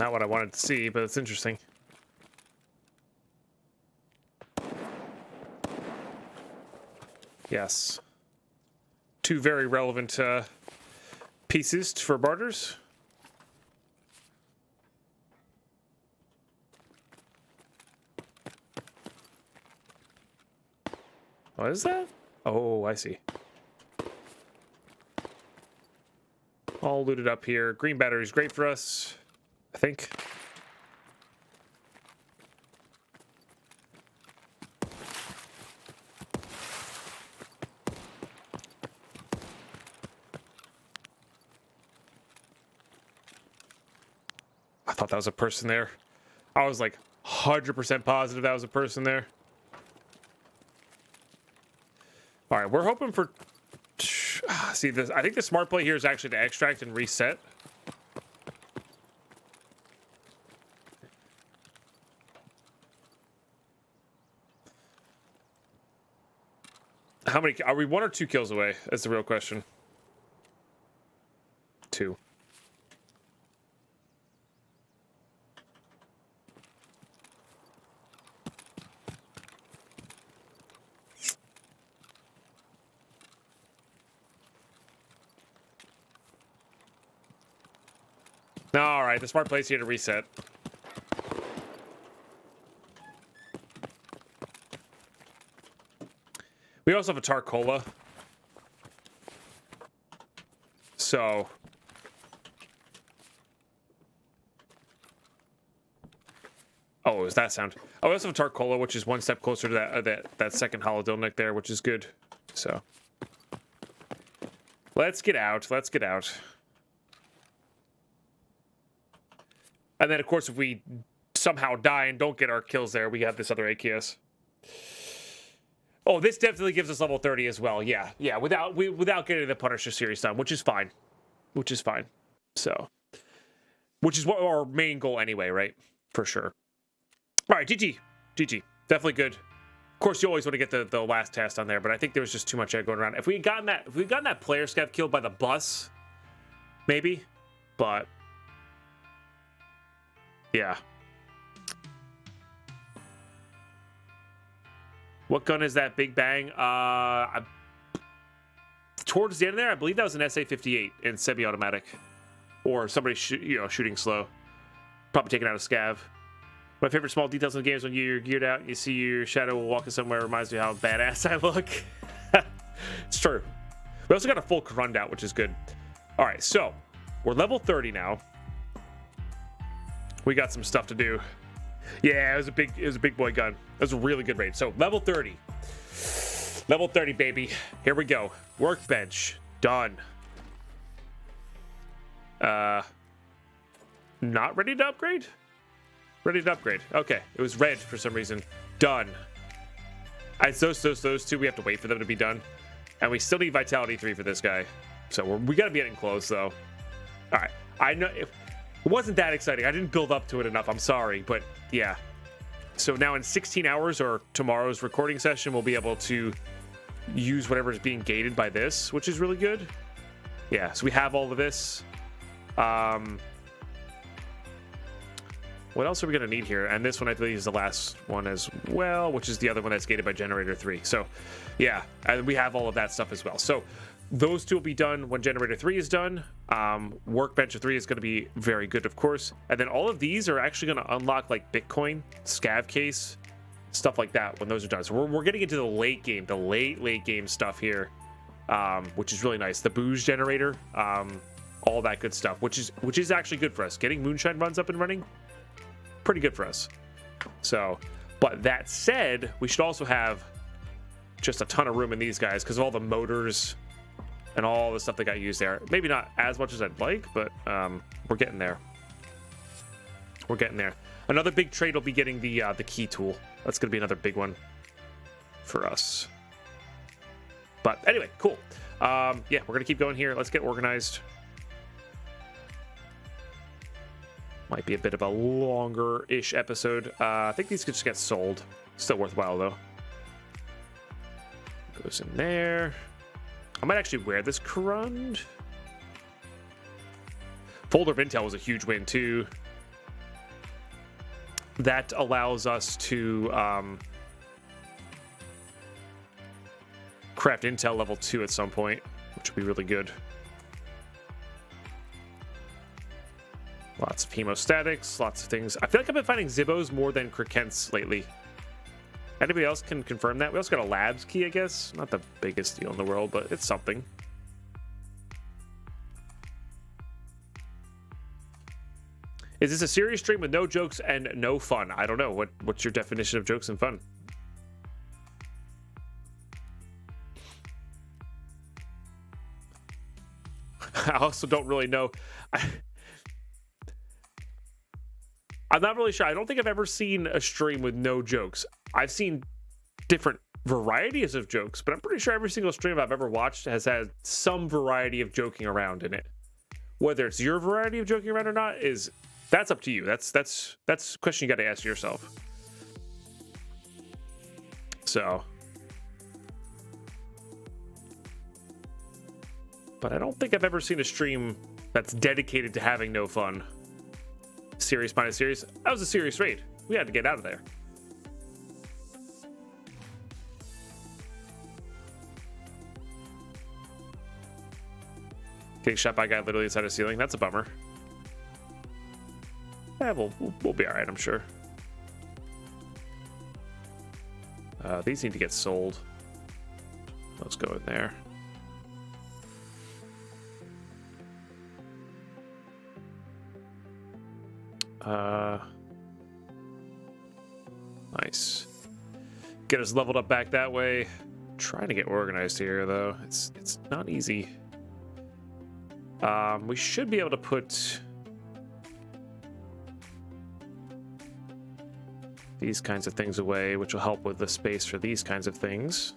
Not what I wanted to see, but it's interesting. Yes. Two very relevant pieces for barters. What is that? Oh, I see. All looted up here. Green battery is great for us, I think. I thought that was a person there. I was like 100% positive that was a person there. All right, we're hoping for... See, this. I think the smart play here is actually to extract and reset. How many... Are we 1 or 2 kills away? That's the real question. 2. All right, the smart play's here to reset. We also have a Tarkov. So... Oh, it was that sound. Oh, we also have a Tarkov, which is 1 step closer to that second holodilnick there, which is good. So... Let's get out. Let's get out. And then, of course, if we somehow die and don't get our kills there, we have this other AKS. Oh, this definitely gives us level 30 as well. Yeah, yeah, without getting the Punisher series done, which is fine. Which is fine. So, which is what our main goal anyway, right? For sure. All right, GG. GG. Definitely good. Of course, you always want to get the last test on there, but I think there was just too much going around. If we had gotten that player scav killed by the bus, maybe, but... Yeah. What gun is that? Big Bang? Towards the end of there, I believe that was an SA-58 in semi-automatic. Or somebody shooting slow. Probably taking out a scav. My favorite small details in the game is when you're geared out, you see your shadow walking somewhere. Reminds me of how badass I look. It's true. We also got a full run out, which is good. All right, so we're level 30 now. We got some stuff to do. Yeah, it was a big boy gun. It was a really good raid. So level 30. Level 30, baby. Here we go. Workbench. Done. Not ready to upgrade? Ready to upgrade. Okay. It was red for some reason. Done. It's those two. We have to wait for them to be done. And we still need Vitality 3 for this guy. So we got to be getting close, though. All right. I know... It wasn't that exciting. I didn't build up to it enough. I'm sorry, but yeah. So now in 16 hours or tomorrow's recording session, we'll be able to use whatever is being gated by this, which is really good. Yeah, so we have all of this. What else are we going to need here? And this one, I believe, is the last one as well, which is the other one that's gated by Generator 3. So yeah, and we have all of that stuff as well. So those two will be done when Generator 3 is done. Workbench 3 is going to be very good, of course. And then all of these are actually going to unlock like Bitcoin, Scav Case, stuff like that when those are done. So we're getting into the late game, the late game stuff here, which is really nice. The booze generator, all that good stuff, which is actually good for us. Getting moonshine runs up and running, pretty good for us. So But that said, we should also have just a ton of room in these guys because of all the motors and all the stuff that got used there. Maybe not as much as I'd like, but we're getting there. We're getting there. Another big trade will be getting the key tool. That's going to be another big one for us. But anyway, cool. Yeah, we're going to keep going here. Let's get organized. Might be a bit of a longer-ish episode. I think these could just get sold. Still worthwhile, though. Goes in there. I might actually wear this Corund. Folder of Intel was a huge win, too. That allows us to craft Intel level 2 at some point, which would be really good. Lots of hemostatics, lots of things. I feel like I've been finding Zibbos more than Krikents lately. Anybody else can confirm that? We also got a labs key, I guess. Not the biggest deal in the world, but it's something. Is this a serious stream with no jokes and no fun? I don't know. What's your definition of jokes and fun? I also don't really know. I'm not really sure. I don't think I've ever seen a stream with no jokes. I've seen different varieties of jokes, but I'm pretty sure every single stream I've ever watched has had some variety of joking around in it. Whether it's your variety of joking around or not that's up to you. That's a question you got to ask yourself. So, but I don't think I've ever seen a stream that's dedicated to having no fun. Serious minus serious. That was a serious raid. We had to get out of there. Getting shot by a guy literally inside a ceiling. That's a bummer. Yeah, we'll be all right, I'm sure. These need to get sold. Let's go in there. Nice. Get us leveled up back that way. Trying to get organized here, though. It's not easy. We should be able to put these kinds of things away, which will help with the space for these kinds of things.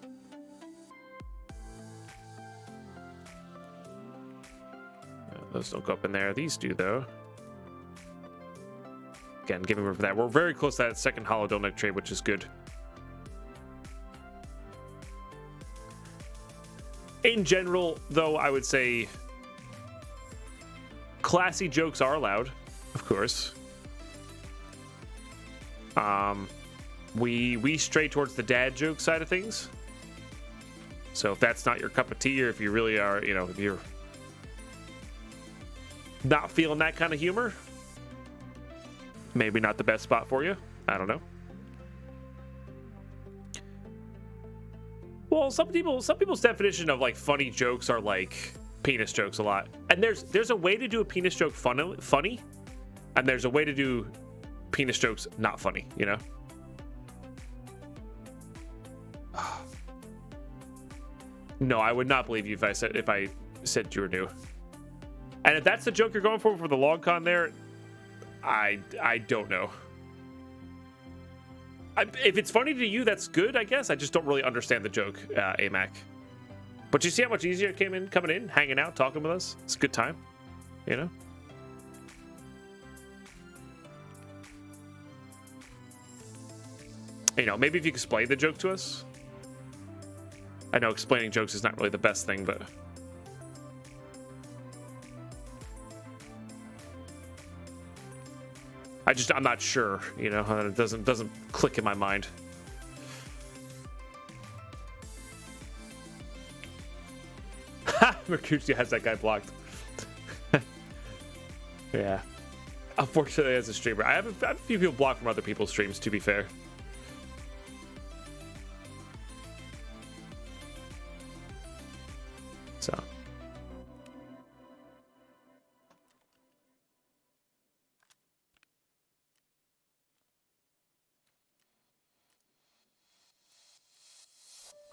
Those don't go up in there. These do, though. Again, giving room for that. We're very close to that second hollow donut trade, which is good. In general, though, I would say classy jokes are allowed, of course. We stray towards the dad joke side of things. So if that's not your cup of tea, or if you really are, you know, if you're not feeling that kind of humor, maybe not the best spot for you. I don't know. Well, some people's definition of like funny jokes are like penis jokes a lot. And there's a way to do a penis joke funny, and there's a way to do penis jokes not funny, you know? No, I would not believe you if I said you were new. And if that's the joke you're going for the long con there, I don't know. If it's funny to you, that's good, I guess. I just don't really understand the joke, AMAC. But you see how much easier it came in, coming in, hanging out, talking with us? It's a good time, you know? You know, maybe if you explain the joke to us. I know explaining jokes is not really the best thing, but I'm not sure, you know, it doesn't click in my mind. Ha! Mercutio has that guy blocked. Yeah. Unfortunately, as a streamer, I have a few people blocked from other people's streams, to be fair. So.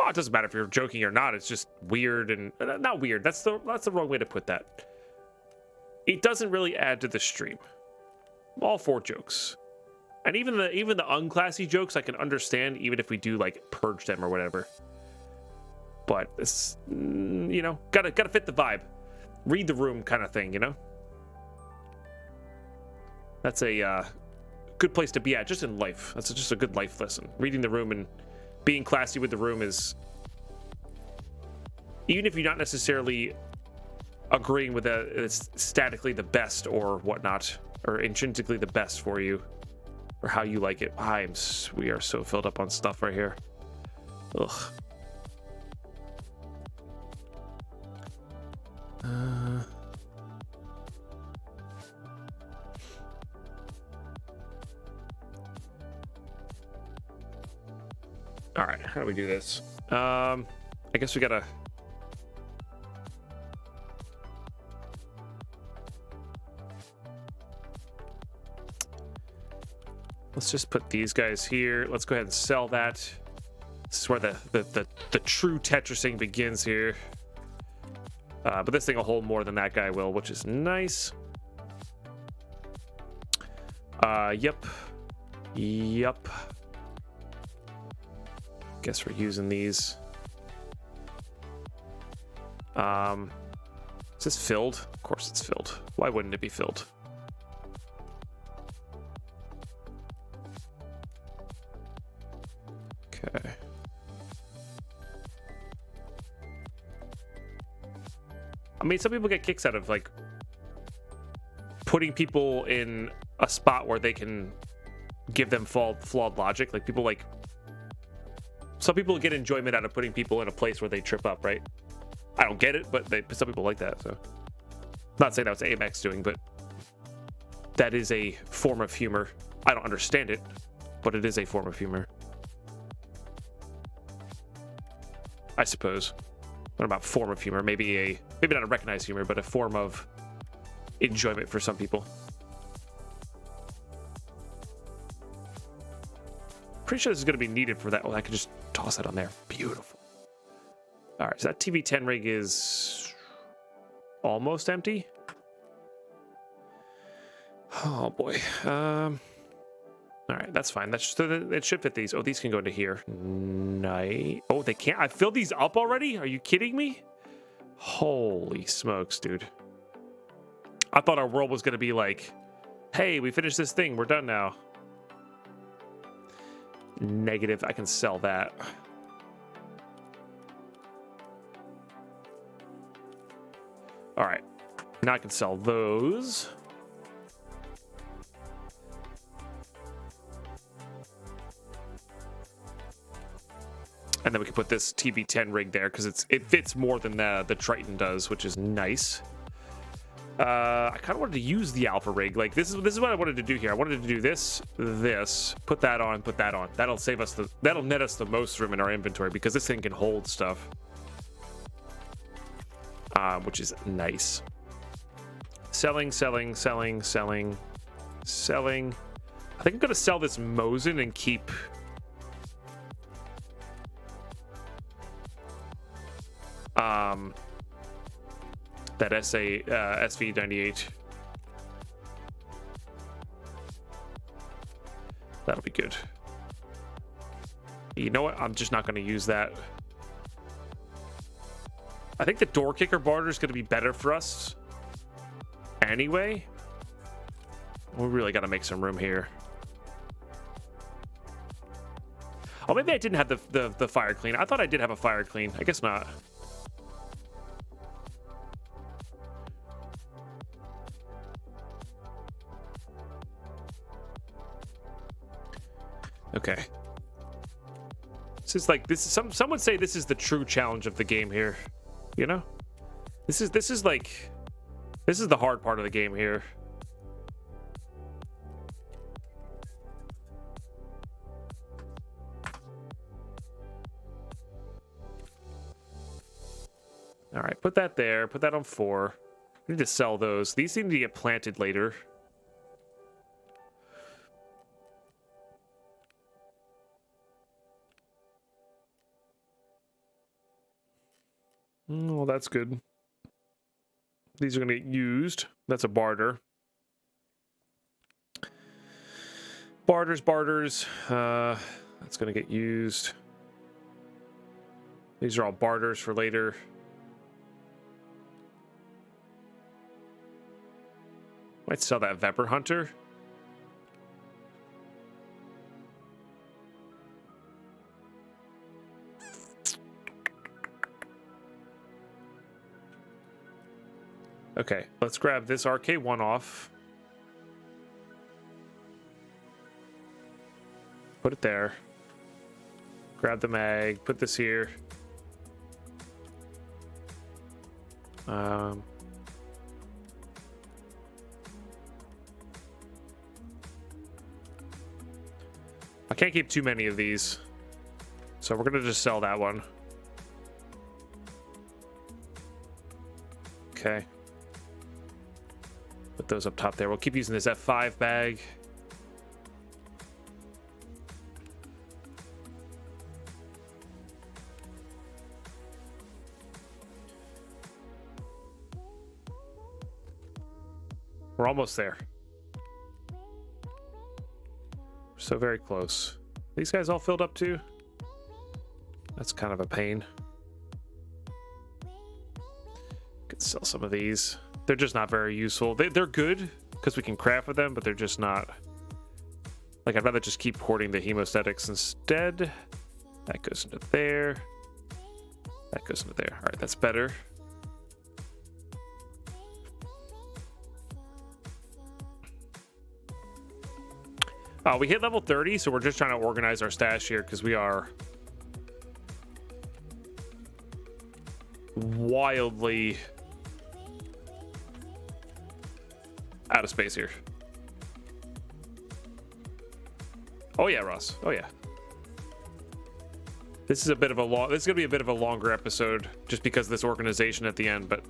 Oh, it doesn't matter if you're joking or not. It's just weird and not weird. That's the wrong way to put that. It doesn't really add to the stream. All for jokes. And even the unclassy jokes I can understand, even if we do like purge them or whatever. But it's, you know, gotta fit the vibe. Read the room kind of thing, you know. That's a good place to be at, just in life. That's just a good life lesson. Reading the room and being classy with the room is, even if you're not necessarily agreeing with that it's statically the best or whatnot, or intrinsically the best for you, or how you like it. We are so filled up on stuff right here. Ugh. All right, how do we do this? I guess we gotta. Let's just put these guys here. Let's go ahead and sell that. This is where the true Tetrising begins here. But this thing will hold more than that guy will, which is nice. Yep. Guess we're using these. Is this filled? Of course it's filled. Why wouldn't it be filled? Okay. I mean, some people get kicks out of like putting people in a spot where they can give them flawed logic. Like people like, some people get enjoyment out of putting people in a place where they trip up, right? I don't get it, but some people like that. So, not saying that's what AMX doing, but that is a form of humor. I don't understand it, but it is a form of humor, I suppose. What about form of humor? Maybe not a recognized humor, but a form of enjoyment for some people. Pretty sure this is going to be needed for that. Oh, I can just toss that on there. Beautiful. All right, so that TV10 rig is almost empty. Oh boy. All right, that's fine. It should fit these. Oh, these can go into here. Nice. Oh, they can't. I filled these up already? Are you kidding me? Holy smokes, dude. I thought our world was going to be like, hey, we finished this thing. We're done now. Negative. I can sell that. All right. Now I can sell those. And then we can put this TV10 rig there because it fits more than the Triton does, which is nice. I kind of wanted to use the Alpha rig. Like this is what I wanted to do here. I wanted to do this, put that on, put that on. That'll save us that'll net us the most room in our inventory because this thing can hold stuff, which is nice. Selling. I think I'm gonna sell this Mosin and keep. That SV98. That'll be good. You know what? I'm just not going to use that. I think the door kicker barter is going to be better for us anyway. We really got to make some room here. Oh, maybe I didn't have the fire clean. I thought I did have a fire clean. I guess not. Okay. This is like some would say this is the true challenge of the game here. You know? This is the hard part of the game here. All right, put that there. Put that on 4. I need to sell those. These seem to get planted later. Well, that's good. These are going to get used. That's a barter. Barters. That's going to get used. These are all barters for later. Might sell that Vepr Hunter. Okay, let's grab this RK1 off. Put it there. Grab the mag, put this here. I can't keep too many of these, so we're gonna just sell that one. Okay. Put those up top there. We'll keep using this F5 bag. We're almost there. So very close. These guys all filled up too? That's kind of a pain. Could sell some of these. They're just not very useful. They're good because we can craft with them, but they're just not. Like, I'd rather just keep hoarding the hemostatics instead. That goes into there. That goes into there. All right, that's better. We hit level 30, so we're just trying to organize our stash here because we are wildly out of space here. Oh yeah, Ross. Oh yeah. This is a bit of a long. This is gonna be a bit of a longer episode just because of this organization at the end, but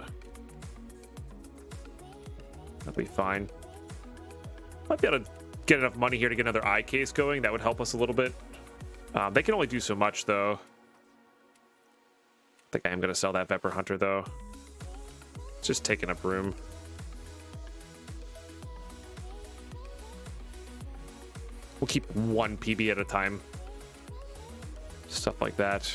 that'll be fine. Might be able to get enough money here to get another eye case going. That would help us a little bit. They can only do so much though. I think I am gonna sell that Vepr Hunter though. It's just taking up room. We'll keep one PB at a time. Stuff like that.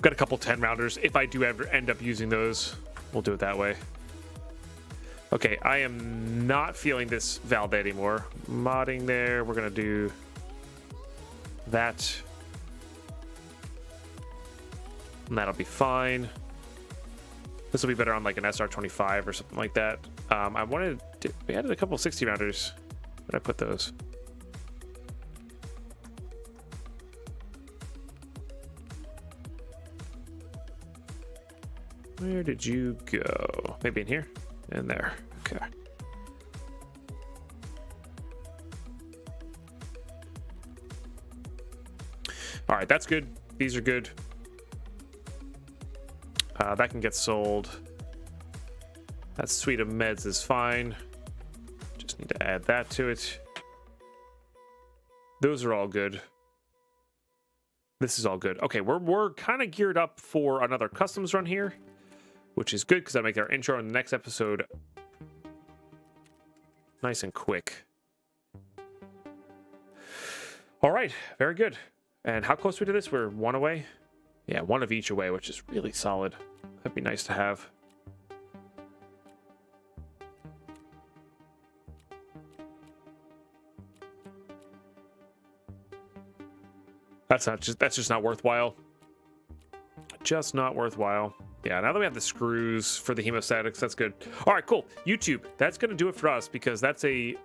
Got a couple 10 rounders. If I do ever end up using those, we'll do it that way. Okay, I am not feeling this Valde anymore. Modding there. We're gonna do that. And that'll be fine. This will be better on like an SR25 or something like that. I wanted to, we added a couple 60 rounders. Where did I put those? Where did you go? Maybe in here? In there. Okay. All right, that's good. These are good. That can get sold. That suite of meds is fine. Just need to add that to it. Those are all good. This is all good. Okay, we're kind of geared up for another customs run here, which is good because I make our intro in the next episode nice and quick. All right, very good. And how close are we to this? We're one away. Yeah, one of each away, which is really solid. That'd be nice to have. That's just not worthwhile. Just not worthwhile. Yeah, now that we have the screws for the hemostatics, that's good. All right, cool. YouTube, that's going to do it for us because that's a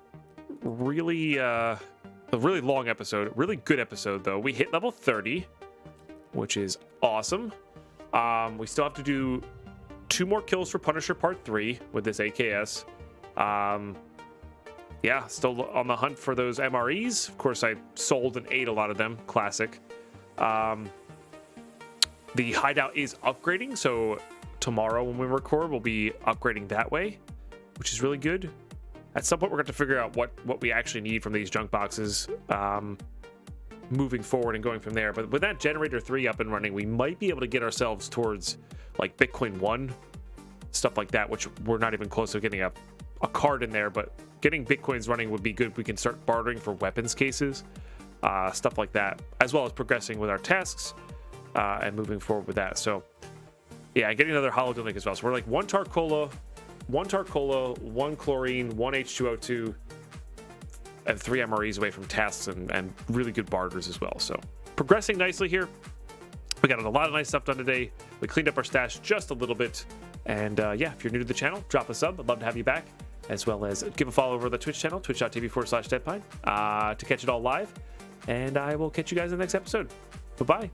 really long episode. Really good episode, though. We hit level 30, which is awesome. We still have to do 2 more kills for Punisher Part 3 with this AKS. Yeah, still on the hunt for those MREs. Of course, I sold and ate a lot of them. Classic. The hideout is upgrading, so tomorrow when we record, we'll be upgrading that way, which is really good. At some point, we're going to figure out what we actually need from these junk boxes. moving forward and going from there. But with that generator 3 up and running, we might be able to get ourselves towards like Bitcoin 1, stuff like that, which we're not even close to getting a card in there, but getting Bitcoins running would be good. We can start bartering for weapons cases, stuff like that, as well as progressing with our tasks and moving forward with that. So yeah, getting another hologen link as well. So we're like 1 Tarcola, 1 chlorine, 1 H2O2, and 3 MREs away from tasks and really good barters as well. So progressing nicely here. We got a lot of nice stuff done today. We cleaned up our stash just a little bit. And yeah, if you're new to the channel, drop a sub. I'd love to have you back, as well as give a follow over the Twitch channel, twitch.tv/deadpine, to catch it all live. And I will catch you guys in the next episode. Bye-bye.